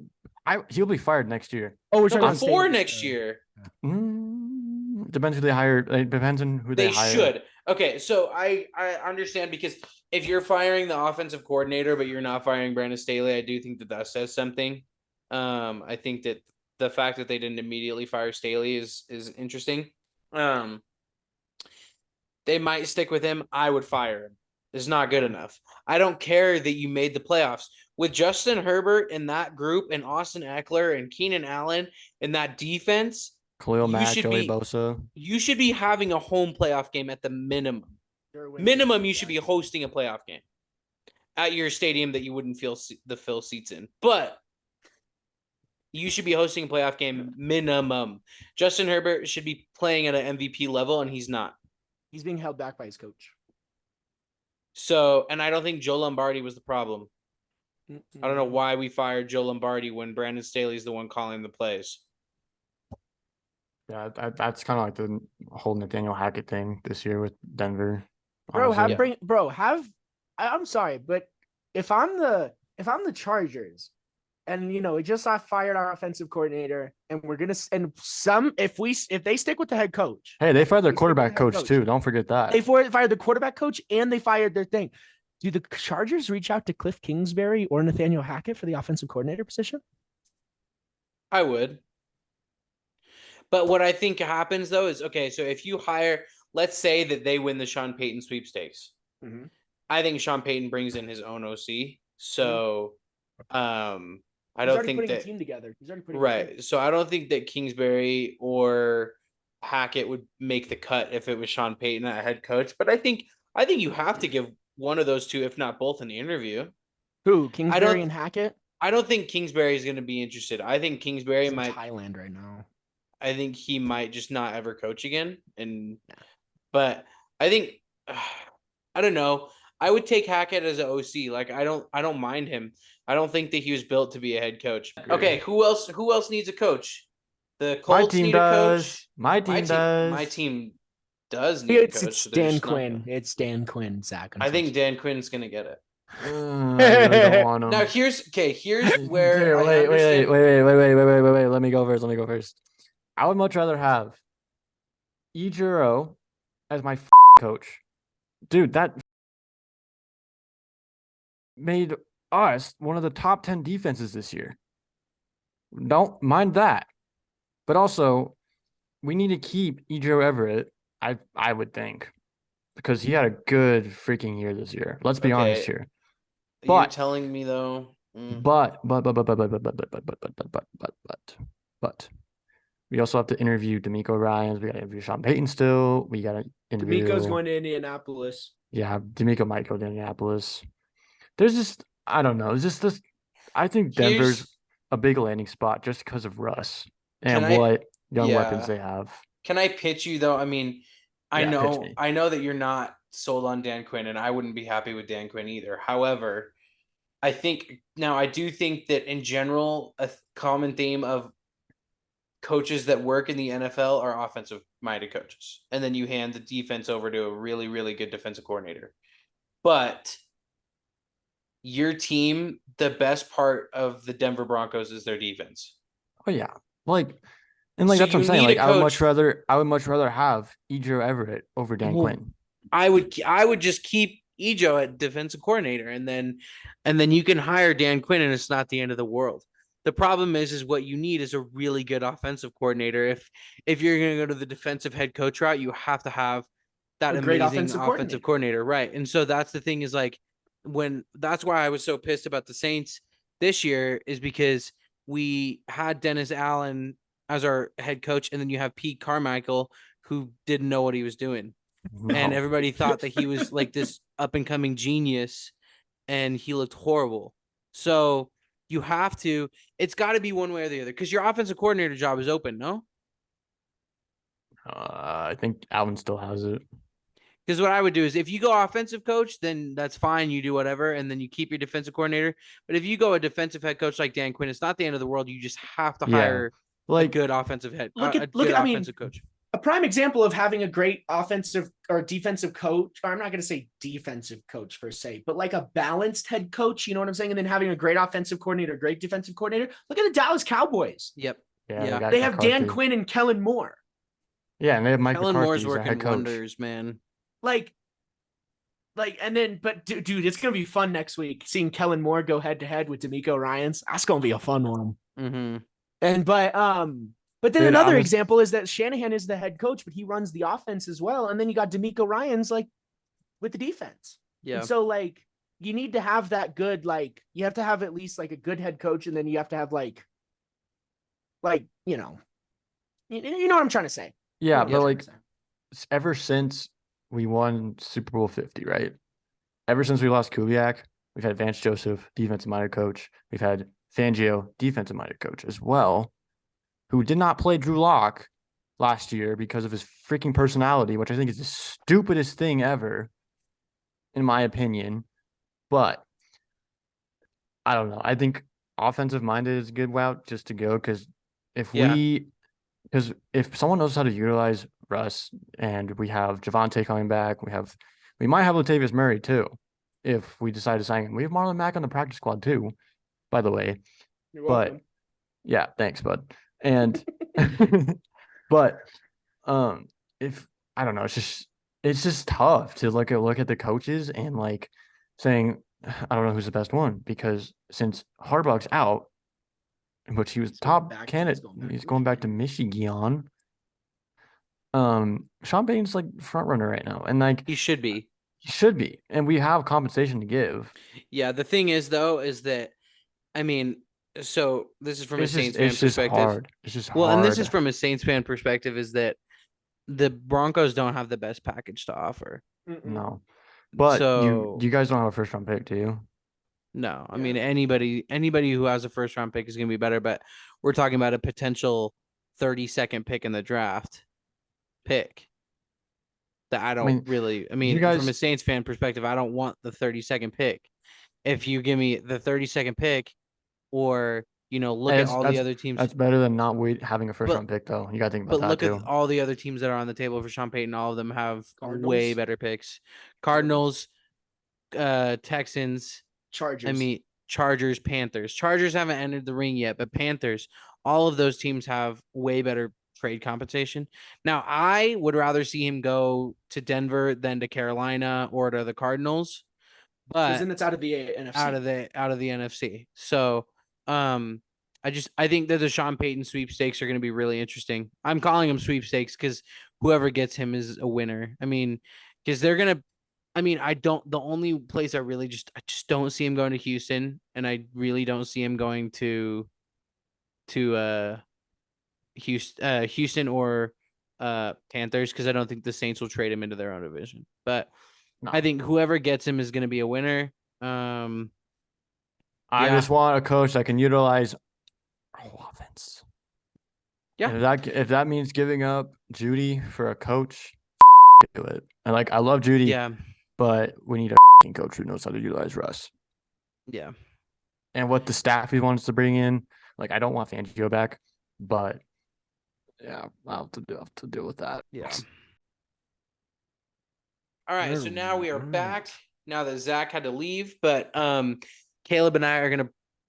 He'll be fired next year. Oh, we're talking before next year. Depends who they hire. It depends on who they hire. They should. Okay, so I understand because if you're firing the offensive coordinator but you're not firing Brandon Staley, I do think that says something. I think that the fact that they didn't immediately fire Staley is interesting. They might stick with him. I would fire him. It's not good enough. I don't care that you made the playoffs. With Justin Herbert and that group and Austin Eckler and Keenan Allen and that defense, Khalil Mack, Joey Bosa. You should be having a home playoff game at the minimum. Minimum, you should be hosting a playoff game at your stadium that you wouldn't fill seats in. But you should be hosting a playoff game minimum. Justin Herbert should be playing at an MVP level, and he's not. He's being held back by his coach. So, and I don't think Joe Lombardi was the problem. I don't know why we fired Joe Lombardi when Brandon Staley is the one calling the plays. Yeah, that's kind of like the whole Nathaniel Hackett thing this year with Denver. I'm sorry, but if I'm if I'm the Chargers, and we just fired our offensive coordinator, and we're gonna if they stick with the head coach. Hey, they fired their They stick with quarterback the head coach too. Don't forget that. They fired the quarterback coach and they fired their thing. Do the Chargers reach out to Cliff Kingsbury or Nathaniel Hackett for the offensive coordinator position? I would. But what I think happens though is, okay, so if you hire, let's say that they win the Sean Payton sweepstakes. Mm-hmm. I think Sean Payton brings in his own OC. So I don't think putting that a team together. He's already putting right. So I don't think that Kingsbury or Hackett would make the cut if it was Sean Payton at head coach. But I think you have to give one of those two, if not both, an interview. Who? Kingsbury and Hackett? I don't think Kingsbury is going to be interested. I think Kingsbury He's in might Thailand right now. I think he might just not ever coach again. But I think I don't know. I would take Hackett as an OC. Like I don't mind him. I don't think that he was built to be a head coach. Okay, who else needs a coach? The Colts need a coach. My team does. My team does need a coach. It's Dan Quinn. It's Dan Quinn, Zach. I think Dan Quinn's gonna get it. I really don't want him. Now here's where wait. Let me go first. I would much rather have Ejiro as my coach. Dude, that made us one of the top 10 defenses this year. Don't mind that. But also, we need to keep Ejiro Everett, I would think, because he had a good freaking year this year. Let's be honest here. But you're telling me though. But we also have to interview D'Amico Ryans. We got to interview Sean Payton still. We got to interview. D'Amico's going to Indianapolis. Yeah, D'Amico might go to Indianapolis. There's just, I don't know. It's just this. I think Denver's a big landing spot just because of Russ and what young weapons they have. Can I pitch you though? I mean, I know that you're not sold on Dan Quinn, and I wouldn't be happy with Dan Quinn either. However, I do think that in general, a common theme of coaches that work in the NFL are offensive-minded coaches. And then you hand the defense over to a really, really good defensive coordinator. But your team, the best part of the Denver Broncos is their defense. Oh yeah. That's what I'm saying. Like I would much rather have Ejiro Everett over Dan Quinn. I would just keep Ejo at defensive coordinator, and then you can hire Dan Quinn, and it's not the end of the world. The problem is what you need is a really good offensive coordinator. If you're going to go to the defensive head coach route, you have to have that amazing offensive coordinator, right? And so that's the thing is that's why I was so pissed about the Saints this year is because we had Dennis Allen as our head coach, and then you have Pete Carmichael who didn't know what he was doing. No. And everybody thought that he was like this up and coming genius, and he looked horrible. So it's got to be one way or the other, because your offensive coordinator job is open, no? I think Alvin still has it. Because what I would do is if you go offensive coach, then that's fine. You do whatever, and then you keep your defensive coordinator. But if you go a defensive head coach like Dan Quinn, it's not the end of the world. You just have to hire a good offensive head. Offensive coach. A prime example of having a great offensive or defensive coach, or I'm not going to say defensive coach per se, but like a balanced head coach, you know what I'm saying? And then having a great offensive coordinator, great defensive coordinator. Look at the Dallas Cowboys. Yep. Yeah. They have Dan Quinn and Kellen Moore. Yeah, and they have Mike Kellen McCarthy Moore's working wonders, man. But dude, it's going to be fun next week seeing Kellen Moore go head to head with D'Amico Ryans. That's going to be a fun one. Mm-hmm. But then another example is that Shanahan is the head coach, but he runs the offense as well. And then you got D'Amico Ryans with the defense. Yeah. And so you need to have that good, you have to have at least a good head coach. And then you have to have you know what I'm trying to say. Yeah. But ever since we won Super Bowl 50, right? Ever since we lost Kubiak, we've had Vance Joseph, defensive-minded coach. We've had Fangio, defensive-minded coach as well, who did not play Drew Lock last year because of his freaking personality, which I think is the stupidest thing ever, in my opinion. But I don't know. I think offensive-minded is a good route just to go because if someone knows how to utilize Russ and we have Javonte coming back, we might have Latavius Murray too. if we decide to sign him. We have Marlon Mack on the practice squad too, by the way. You're But welcome. yeah, thanks, bud. And but if I don't know, it's just tough to look at the coaches and like saying I don't know who's the best one because since Harbaugh's out, which he was top candidate, he's going back to Michigan. Sean Payton's like front runner right now, and like He should be. he should be, and we have compensation to give. Yeah, the thing is though, is that I mean, so this is from a Saints fan It's just perspective. hard. It's just Well, hard. and this is from a Saints fan perspective, is that the Broncos don't have the best package to offer. No, but So you guys don't have a first round pick, do you? no, I Yeah. mean anybody who has a first round pick is going to be better, but we're talking about a potential 32nd pick in the draft pick. That I don't mean, really. I you mean, guys- from a Saints fan perspective, I don't want the 32nd pick. If you give me the 32nd pick, or look at all the other teams. That's better than not having a first But- round pick, though. You got to think about But that look too. at all the other teams that are on the table for Sean Payton. All of them have Cardinals? way better picks. Cardinals, Texans. Chargers. I mean, Chargers, Panthers. Chargers haven't entered the ring yet, but Panthers. All of those teams have way better trade compensation. Now, I would rather see him go to Denver than to Carolina or to the Cardinals, because but then it's out of the NFC. out of the NFC. So, I think that the Sean Payton sweepstakes are going to be really interesting. I'm calling them sweepstakes because whoever gets him is a winner. I mean, because they're gonna. I mean, the only place I just don't see him going to Houston, and I really don't see him going to Houston or Panthers, because I don't think the Saints will trade him into their own division. But No. I think whoever gets him is going to be a winner. I yeah. just want a coach that can utilize our whole offense. Yeah. And if that means giving up Judy for a coach, do it. And I love Judy, Yeah. but we need a coach who knows how to utilize Russ. Yeah. And what the staff he wants to bring in, I don't want Fangio back, but yeah, I'll have to deal with that. Yeah. All right, so now we are back. Now that Zach had to leave, but Caleb and I are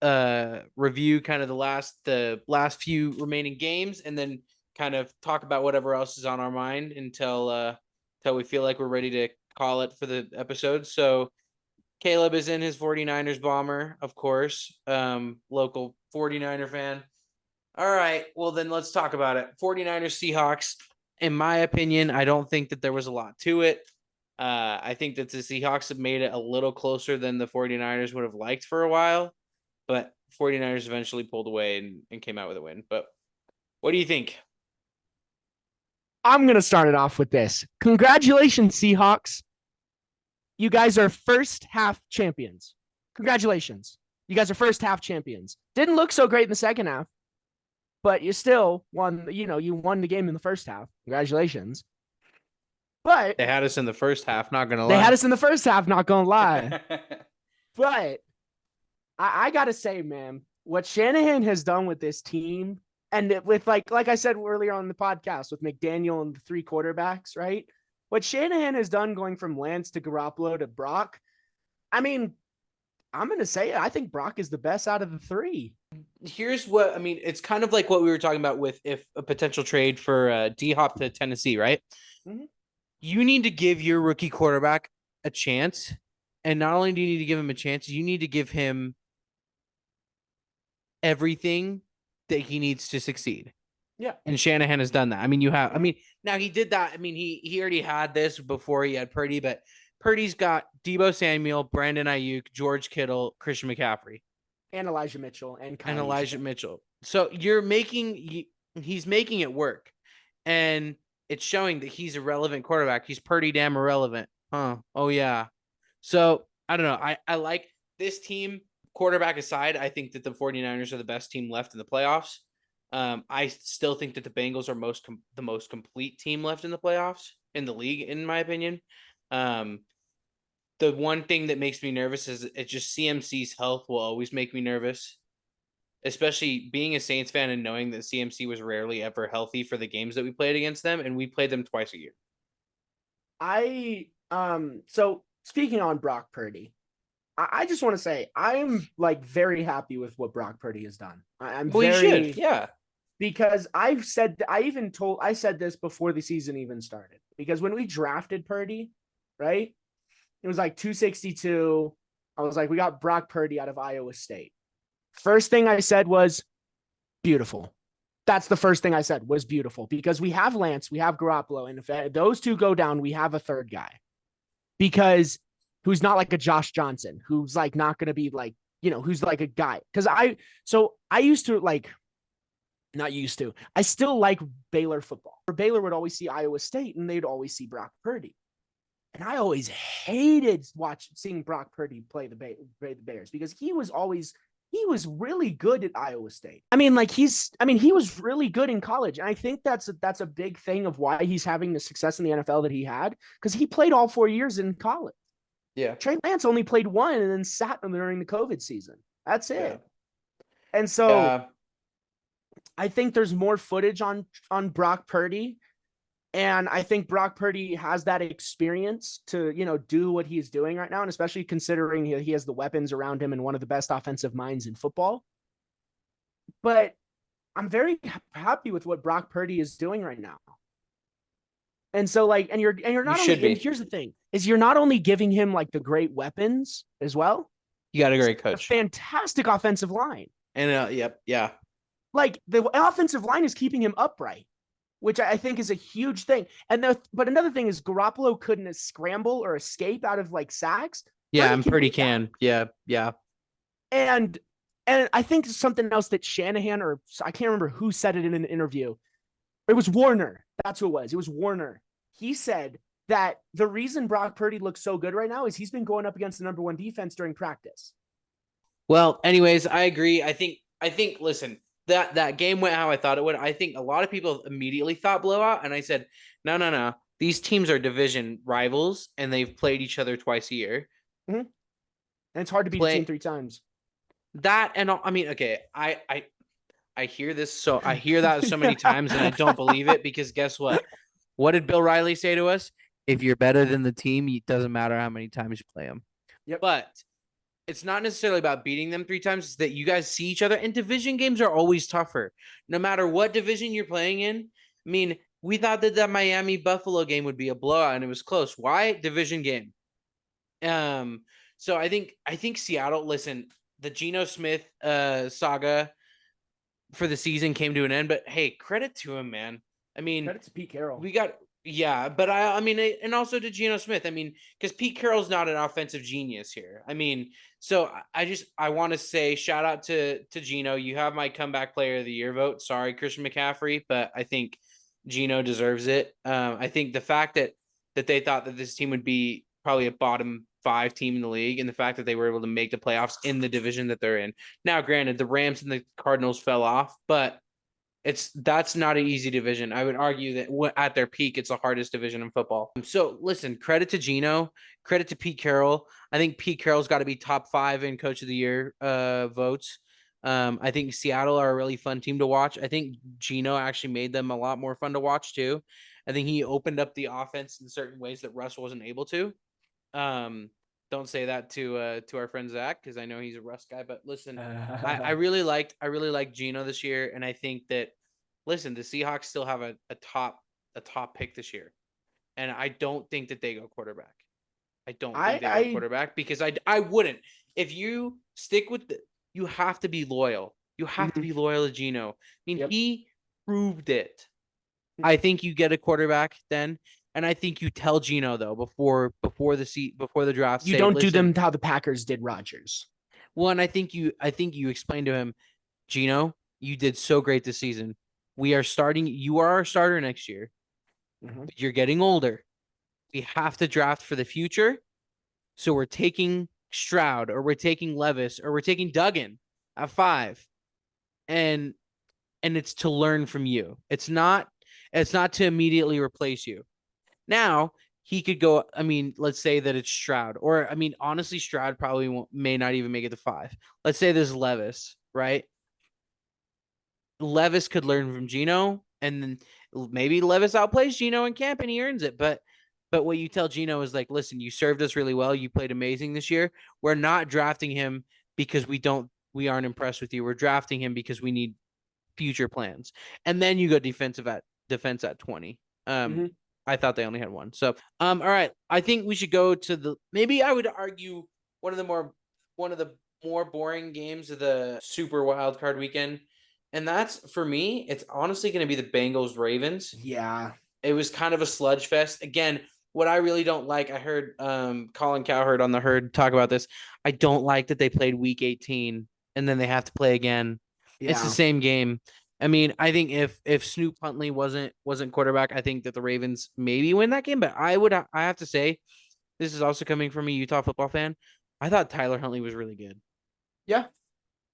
gonna review kind of the last few remaining games, and then kind of talk about whatever else is on our mind until we feel like we're ready to call it for the episode. So Caleb is in his 49ers bomber, of course, local 49er fan. All right, well then let's talk about it. 49ers Seahawks. In my opinion, I don't think that there was a lot to it. I think that the Seahawks have made it a little closer than the 49ers would have liked for a while, but 49ers eventually pulled away and came out with a win. But what do you think? I'm going to start it off with this. Congratulations, Seahawks. You guys are first half champions. Congratulations. You guys are first half champions. Didn't look so great in the second half, but you still won. You won the game in the first half. Congratulations. But They had us in the first half, not going to lie. they had us in the first half, not going to lie. But I got to say, man, what Shanahan has done with this team, and with like I said earlier on the podcast with McDaniel and the three quarterbacks, right? What Shanahan has done going from Lance to Garoppolo to Brock, I mean, I'm going to say it. I think Brock is the best out of the three. Here's what I mean. It's kind of like what we were talking about with if a potential trade for D-Hop to Tennessee, right? Mhm. You need to give your rookie quarterback a chance. And not only do you need to give him a chance, you need to give him everything that he needs to succeed. Yeah. And Shanahan has done that. I mean, now he did that. I mean, he already had this before he had Purdy, but Purdy's got Deebo Samuel, Brandon Ayuk, George Kittle, Christian McCaffrey. And Elijah Mitchell and Elijah Mitchell. So he's making it work. And it's showing that he's a relevant quarterback. He's pretty damn irrelevant. Huh. Oh, yeah. So, I don't know. I like this team, quarterback aside. I think that the 49ers are the best team left in the playoffs. I still think that the Bengals are the most complete team left in the playoffs in the league, in my opinion. The one thing that makes me nervous is it's just CMC's health will always make me nervous. Especially being a Saints fan and knowing that CMC was rarely ever healthy for the games that we played against them, and we played them twice a year. So speaking on Brock Purdy, I just want to say I'm like very happy with what Brock Purdy has done. I'm Well, you very should. Yeah. because I said this before the season even started. Because when we drafted Purdy, right? It was like 262. I was like, we got Brock Purdy out of Iowa State. First thing I said was beautiful. That's the first thing I said was beautiful because we have Lance, we have Garoppolo, and if those two go down, we have a third guy because who's not like a Josh Johnson, who's like not going to be like, who's like a guy. Because I used to like, not used to, I still like Baylor football. Baylor would always see Iowa State and they'd always see Brock Purdy. And I always hated seeing Brock Purdy play the Bears because he was really good at Iowa State. I mean, he was really good in college. And I think that's a big thing of why he's having the success in the NFL that he had, because he played all 4 years in college. Yeah. Trey Lance only played one and then sat during the COVID season. That's it. Yeah. And so I think there's more footage on Brock Purdy. And I think Brock Purdy has that experience to, do what he's doing right now. And especially considering he has the weapons around him and one of the best offensive minds in football. But I'm very happy with what Brock Purdy is doing right now. And so and you're not only, and here's the thing is you're not only giving him like the great weapons as well. You got a great coach, a fantastic offensive line. And yeah. Like the offensive line is keeping him upright, which I think is a huge thing. But another thing is Garoppolo couldn't scramble or escape out of like sacks. Yeah, I'm pretty can. Yeah. And I think something else that Shanahan, or I can't remember who said it in an interview. It was Warner. That's who it was. It was Warner. He said that the reason Brock Purdy looks so good right now is he's been going up against the number one defense during practice. Well, anyways, I agree. I think, listen, that game went how I thought it would. I think a lot of people immediately thought blowout. And I said, no. These teams are division rivals and they've played each other twice a year. Mm-hmm. And it's hard to beat a team 3 times. That, and I mean, okay, I hear this. So I hear that so many times and I don't believe it because guess what? What did Bill Riley say to us? If you're better than the team, it doesn't matter how many times you play them. Yep. But it's not necessarily about beating them 3 times. It's that you guys see each other, and division games are always tougher. No matter what division you're playing in. I mean, we thought that Miami Buffalo game would be a blowout, and it was close. Why? Division game. So I think Seattle. Listen, the Geno Smith saga for the season came to an end, but hey, credit to him, man. I mean, credit to Pete Carroll. But I mean, and also to Geno Smith. I mean, because Pete Carroll's not an offensive genius here. I mean, so I want to say shout out to Geno. You have my comeback player of the year vote. Sorry, Christian McCaffrey, but I think Geno deserves it. I think the fact that they thought that this team would be probably a bottom 5 team in the league, and the fact that they were able to make the playoffs in the division that they're in. Now, granted, the Rams and the Cardinals fell off, but that's not an easy division. I would argue that at their peak, it's the hardest division in football. So listen, credit to Geno, credit to Pete Carroll. I think Pete Carroll's got to be top 5 in Coach of the Year votes. I think Seattle are a really fun team to watch. I think Geno actually made them a lot more fun to watch too. I think he opened up the offense in certain ways that Russ wasn't able to. Don't say that to our friend Zach, because I know he's a Russ guy. But listen, I really liked Geno this year, and I think that the Seahawks still have a top pick this year, and I don't think that they go quarterback. I don't think they go quarterback because I wouldn't. If you stick with you have to be loyal. You have to be loyal to Geno. I mean, he proved it. I think you get a quarterback then. And I think you tell Geno though before the draft. You don't do them how the Packers did Rodgers. Well, and I think you explain to him, Geno, you did so great this season. You are our starter next year. But you're getting older. We have to draft for the future. So we're taking Stroud, or we're taking Levis, or we're taking Duggan at 5. And it's to learn from you. It's not to immediately replace you. Now, he could go, I mean, let's say that it's Stroud. Or, I mean, honestly, Stroud probably may not even make it to 5. Let's say there's Levis, right? Levis could learn from Geno, and then maybe Levis outplays Geno in camp and he earns it. But But what you tell Gino is like, listen, you served us really well. You played amazing this year. We're not drafting him because we aren't impressed with you. We're drafting him because we need future plans. And then you go defense at 20. I thought they only had one. So, all right. I think we should go to maybe I would argue one of the more boring games of the Super Wildcard Weekend. And that's, for me, it's honestly going to be the Bengals-Ravens. Yeah. It was kind of a sludge fest. Again, what I really don't like, I heard Colin Cowherd on the Herd talk about this. I don't like that they played week 18 and then they have to play again. Yeah. It's the same game. I mean, I think if Snoop Huntley wasn't quarterback, I think that the Ravens maybe win that game. But I have to say, this is also coming from a Utah football fan. I thought Tyler Huntley was really good. Yeah.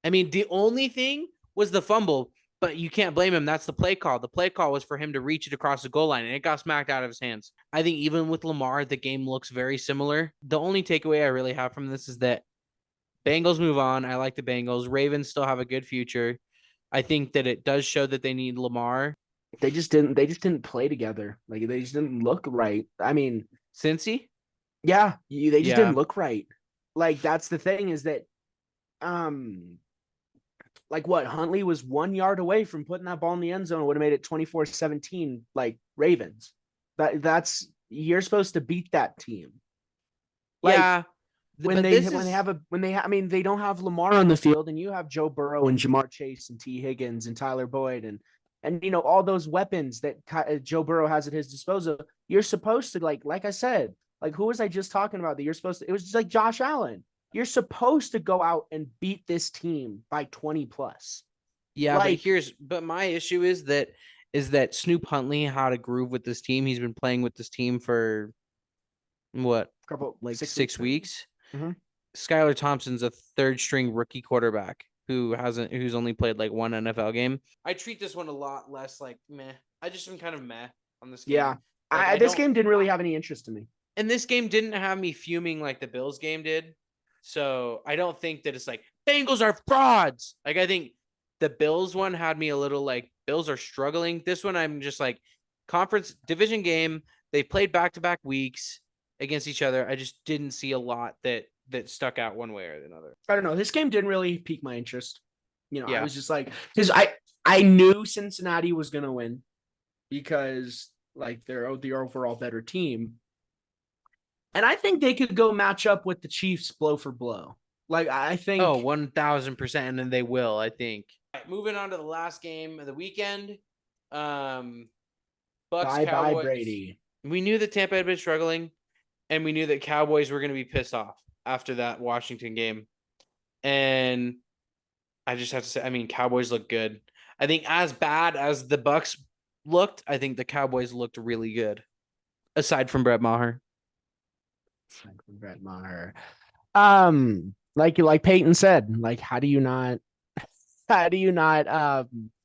I mean, the only thing was the fumble, but you can't blame him. That's the play call. The play call was for him to reach it across the goal line, and it got smacked out of his hands. I think even with Lamar, the game looks very similar. The only takeaway I really have from this is that Bengals move on. I like the Bengals. Ravens still have a good future. I think that it does show that they need Lamar. They just didn't play together. Like they just didn't look right. I mean, Cincy? Yeah, they just didn't look right. Like that's the thing is that like what, Huntley was 1 yard away from putting that ball in the end zone, would have made it 24-17 like Ravens. That's you're supposed to beat that team. Like, yeah. When they don't have Lamar on the field and you have Joe Burrow and Jamar Chase and T. Higgins and Tyler Boyd and you know all those weapons that Joe Burrow has at his disposal, you're supposed to like I said, like who was I just talking about that you're supposed to, it was just like Josh Allen. You're supposed to go out and beat this team by 20 plus. Yeah, like, but my issue is that Snoop Huntley had a groove with this team. He's been playing with this team for what? Like 6 weeks. Mm-hmm. Skylar Thompson's a third string rookie quarterback who's only played like one NFL game. I treat this one a lot less like meh. I just am kind of meh on this game. Yeah. Like, this game didn't really have any interest to me. And this game didn't have me fuming like the Bills game did. So I don't think that it's like Bengals are frauds. Like I think the Bills one had me a little like Bills are struggling. This one I'm just like conference division game. They played back-to-back weeks against each other. I just didn't see a lot that stuck out one way or another. I don't know. This game didn't really pique my interest. You know, I was just like, because I knew Cincinnati was going to win because like they're the overall better team. And I think they could go match up with the Chiefs blow for blow. Like, I think. Oh, 1,000%. And then they will, I think. Right, moving on to the last game of the weekend. Bucks, Bye, Brady. We knew that Tampa had been struggling, and we knew that Cowboys were going to be pissed off after that Washington game. And I just have to say, I mean, Cowboys look good. I think as bad as the Bucks looked, I think the Cowboys looked really good. Aside from Brett Maher. Like Peyton said, like how do you not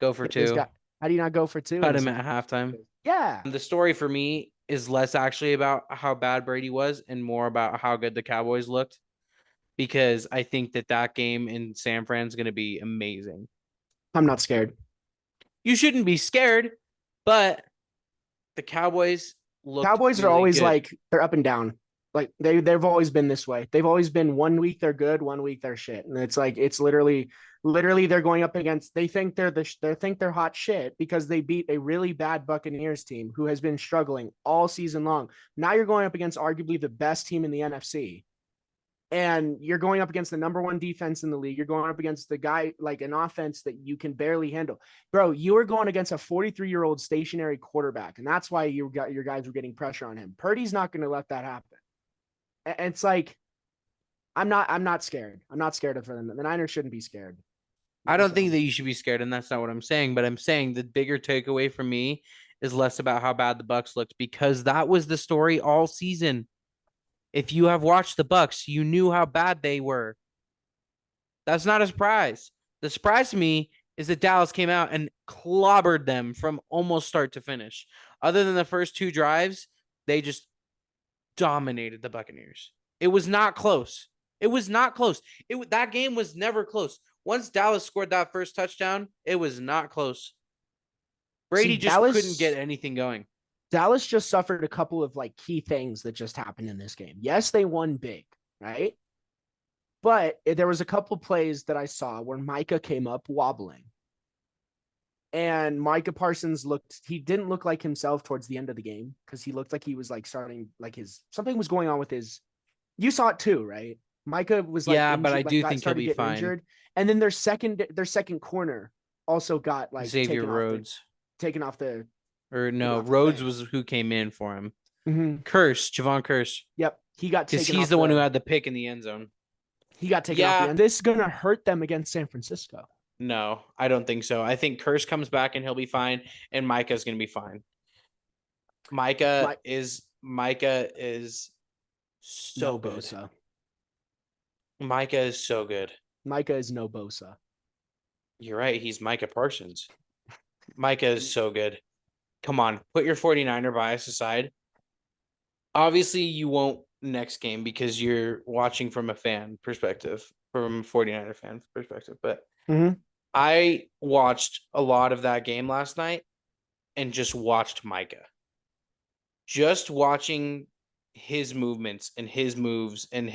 go for two? How do you not go for two? Cut him at halftime. Yeah. The story for me is less actually about how bad Brady was and more about how good the Cowboys looked, because I think that game in San Fran is going to be amazing. I'm not scared. You shouldn't be scared, but the Cowboys are really always good. Like they're up and down. Like they've always been this way. They've always been 1 week they're good, 1 week they're shit, and it's like it's literally they're going up against. They think they're hot shit because they beat a really bad Buccaneers team who has been struggling all season long. Now you're going up against arguably the best team in the NFC, and you're going up against the number one defense in the league. You're going up against the guy like an offense that you can barely handle, bro. You are going against a 43-year-old stationary quarterback, and that's why your guys were getting pressure on him. Purdy's not going to let that happen. And it's like, I'm not scared. I'm not scared of them. The Niners shouldn't be scared. I don't think that you should be scared, and that's not what I'm saying. But I'm saying the bigger takeaway for me is less about how bad the Bucks looked, because that was the story all season. If you have watched the Bucks, you knew how bad they were. That's not a surprise. The surprise to me is that Dallas came out and clobbered them from almost start to finish. Other than the first two drives, they just dominated the Buccaneers. It was not close. That game was never close. Once Dallas scored that first touchdown, it was not close. Brady couldn't get anything going. Dallas just suffered a couple of like key things that just happened in this game. Yes, they won big, right? But there was a couple plays that I saw where Micah came up wobbling. And Micah Parsons he didn't look like himself towards the end of the game because he looked like he was like starting, like something was going on with you saw it too, right? Micah was like, Yeah, but I injured, do got think he'll started be getting fine. injured. And then their second corner also got like Xavier Rhodes. taken off the. Or no, Rhodes was who came in for him. Mm-hmm. Javon Curse. Yep. He got taken off. Because he's the one who had the pick in the end zone. He got taken off the end. This is going to hurt them against San Francisco. No, I don't think so. I think Curse comes back and he'll be fine, and Micah's going to be fine. Micah is so good. Bosa. Micah is so good. Micah is no Bosa. You're right. He's Micah Parsons. Micah is so good. Come on, put your 49er bias aside. Obviously, you won't next game because you're watching from a fan perspective, from a 49er fan perspective. But I watched a lot of that game last night and just watched Micah. Just watching his movements and his moves and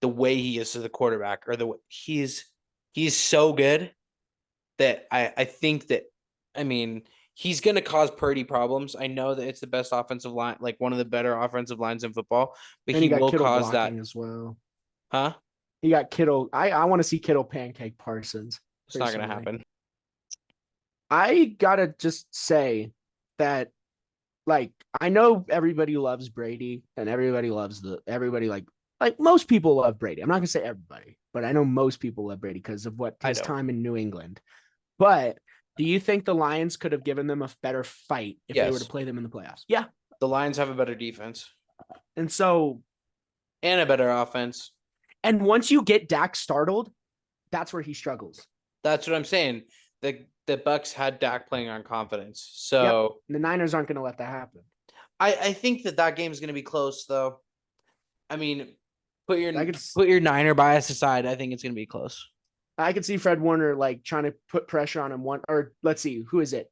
the way he is to the quarterback, or he's so good that I think that, I mean, he's going to cause Purdy problems. I know that it's the best offensive line, like one of the better offensive lines in football, but and he got will Kittle cause that as well. Huh? He got Kittle. I want to see Kittle pancake Parsons. It's not going to happen. I got to just say that, like, I know everybody loves Brady and everybody like most people love Brady. I'm not going to say everybody, but I know most people love Brady because of his time in New England. But do you think the Lions could have given them a better fight if they were to play them in the playoffs? Yeah. The Lions have a better defense. And a better offense. And once you get Dak startled, that's where he struggles. That's what I'm saying. The Bucks had Dak playing on confidence. So the Niners aren't going to let that happen. I think that game is going to be close, though. I mean, put your Niner bias aside. I think it's going to be close. I could see Fred Warner like trying to put pressure on him let's see, who is it?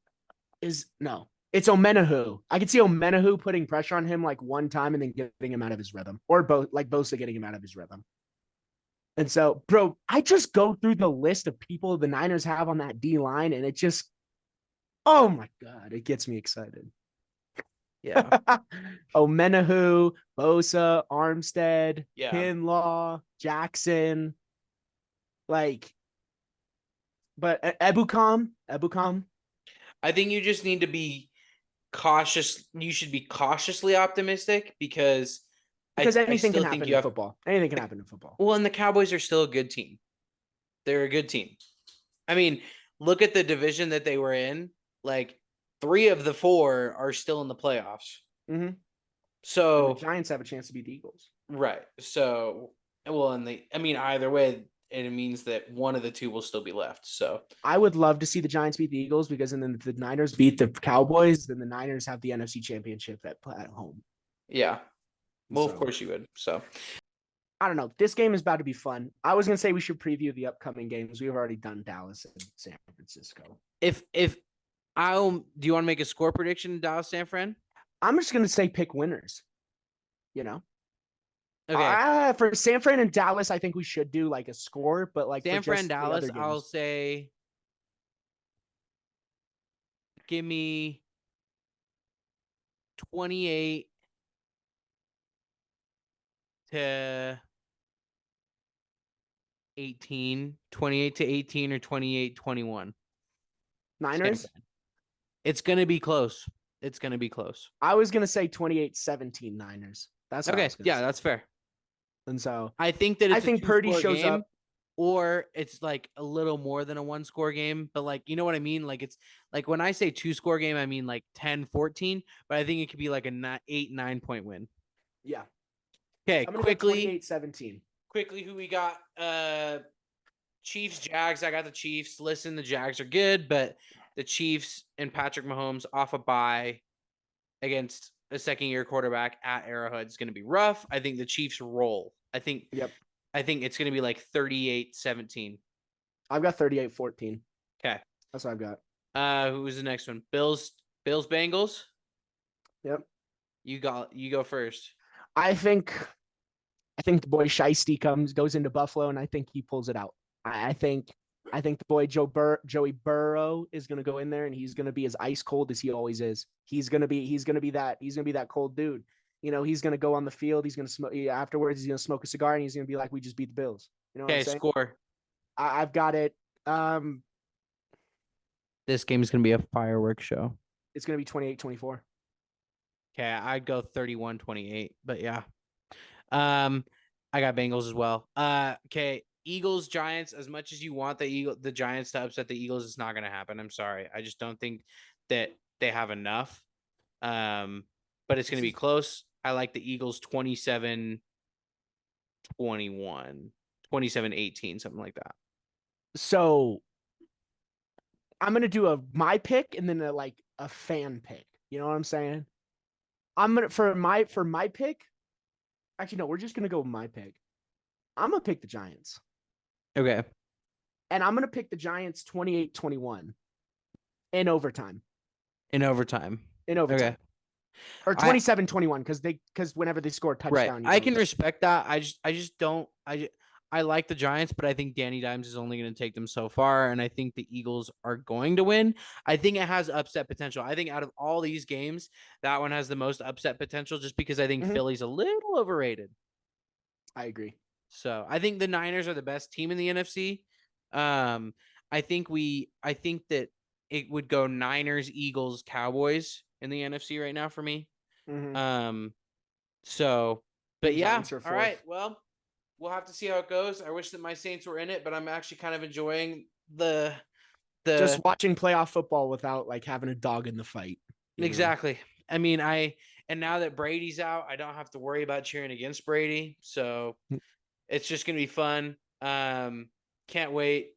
It's Omenahu. I could see Omenahu putting pressure on him like one time and then getting him out of his rhythm, or both, like Bosa getting him out of his rhythm. And so, bro, I just go through the list of people the Niners have on that D line, and it just, oh my God, it gets me excited. Yeah. Omenahu, Bosa, Armstead, yeah. Kinlaw, Jackson, but Ebukam. I think you just need to be cautious. You should be cautiously optimistic because anything can happen in football. Anything can happen in football. Well, and the Cowboys are still a good team. They're a good team. I mean, look at the division that they were in. Like 3 of the 4 are still in the playoffs. Mm-hmm. So and the Giants have a chance to beat the Eagles. Right. So, either way, it means that one of the 2 will still be left. So I would love to see the Giants beat the Eagles because then the Niners beat the Cowboys. Then the Niners have the NFC Championship at home. Yeah. Well, of course you would. So I don't know. This game is about to be fun. I was going to say we should preview the upcoming games. We've already done Dallas and San Francisco. Do you want to make a score prediction in Dallas, San Fran? I'm just going to say pick winners. Okay. For San Fran and Dallas, I think we should do like a score, but like San Fran, Dallas, I'll say give me 28 to 18, 28 to 18 or 28-21. Niners? It's going to be close. I was going to say 28-17 Niners. That's okay. Yeah, that's fair. And so I think that Purdy shows up, or it's like a little more than a 1-score game, but like, you know what I mean? Like it's like when I say 2-score game, I mean like 10-14, but I think it could be like a 8-9 point win. Yeah. Okay. Quickly 28-17. Quickly, who we got? Chiefs, Jags. I got the Chiefs. Listen, the Jags are good, but the Chiefs and Patrick Mahomes off a bye against a second-year quarterback at Arrowhead is going to be rough. I think the Chiefs roll. I think it's going to be like 38-17. I've got 38-14. Okay. That's what I've got. Who was the next one? Bills, Bengals. Yep. You go first. I think the boy Shiesty goes into Buffalo, and I think he pulls it out. I think the boy Joey Burrow is going to go in there, and he's going to be as ice cold as he always is. He's going to be that cold dude. He's going to go on the field. He's going to smoke afterwards. He's going to smoke a cigar, and he's going to be like, "We just beat the Bills." You know what I'm Okay, saying? score. I've got it. This game is going to be a fireworks show. It's going to be 28-24. Okay, I'd go 31-28, but yeah. I got Bengals as well. Okay, Eagles, Giants. As much as you want the Giants to upset the Eagles, it's not going to happen. I'm sorry. I just don't think that they have enough. But it's going to be close. I like the Eagles 27-21, 27-18, something like that. So I'm going to do my pick and then a fan pick. You know what I'm saying? I'm going to for my pick. Actually, no, we're just going to go with my pick. I'm going to pick the Giants. Okay. And I'm going to pick the Giants 28-21 in overtime. In overtime. Okay. Or 27-21 because whenever they score a touchdown. Right. I can respect that. I just don't I like the Giants, but I think Danny Dimes is only going to take them so far, and I think the Eagles are going to win. I think it has upset potential. I think out of all these games, that one has the most upset potential just because I think Philly's a little overrated. I agree. So I think the Niners are the best team in the NFC. I think that it would go Niners, Eagles, Cowboys in the NFC right now for me. So, but yeah, all right. Well, we'll have to see how it goes. I wish that my Saints were in it, but I'm actually kind of enjoying the just watching playoff football without having a dog in the fight. Exactly. I mean, and now that Brady's out, I don't have to worry about cheering against Brady. So it's just going to be fun. Can't wait.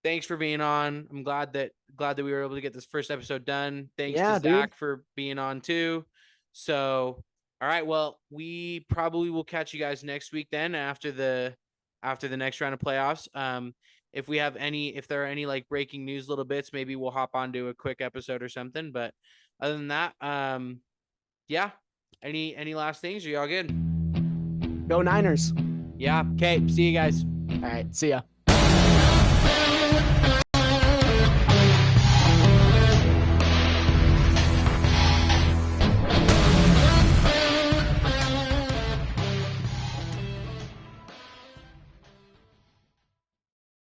Thanks for being on. I'm glad that we were able to get this first episode done. Thanks to Zach for being on too. So, all right. Well, we probably will catch you guys next week then after the next round of playoffs. If there are any breaking news little bits, maybe we'll hop onto a quick episode or something. But other than that, yeah. Any last things? Are y'all good? Go Niners. Yeah. Okay. See you guys. All right. See ya.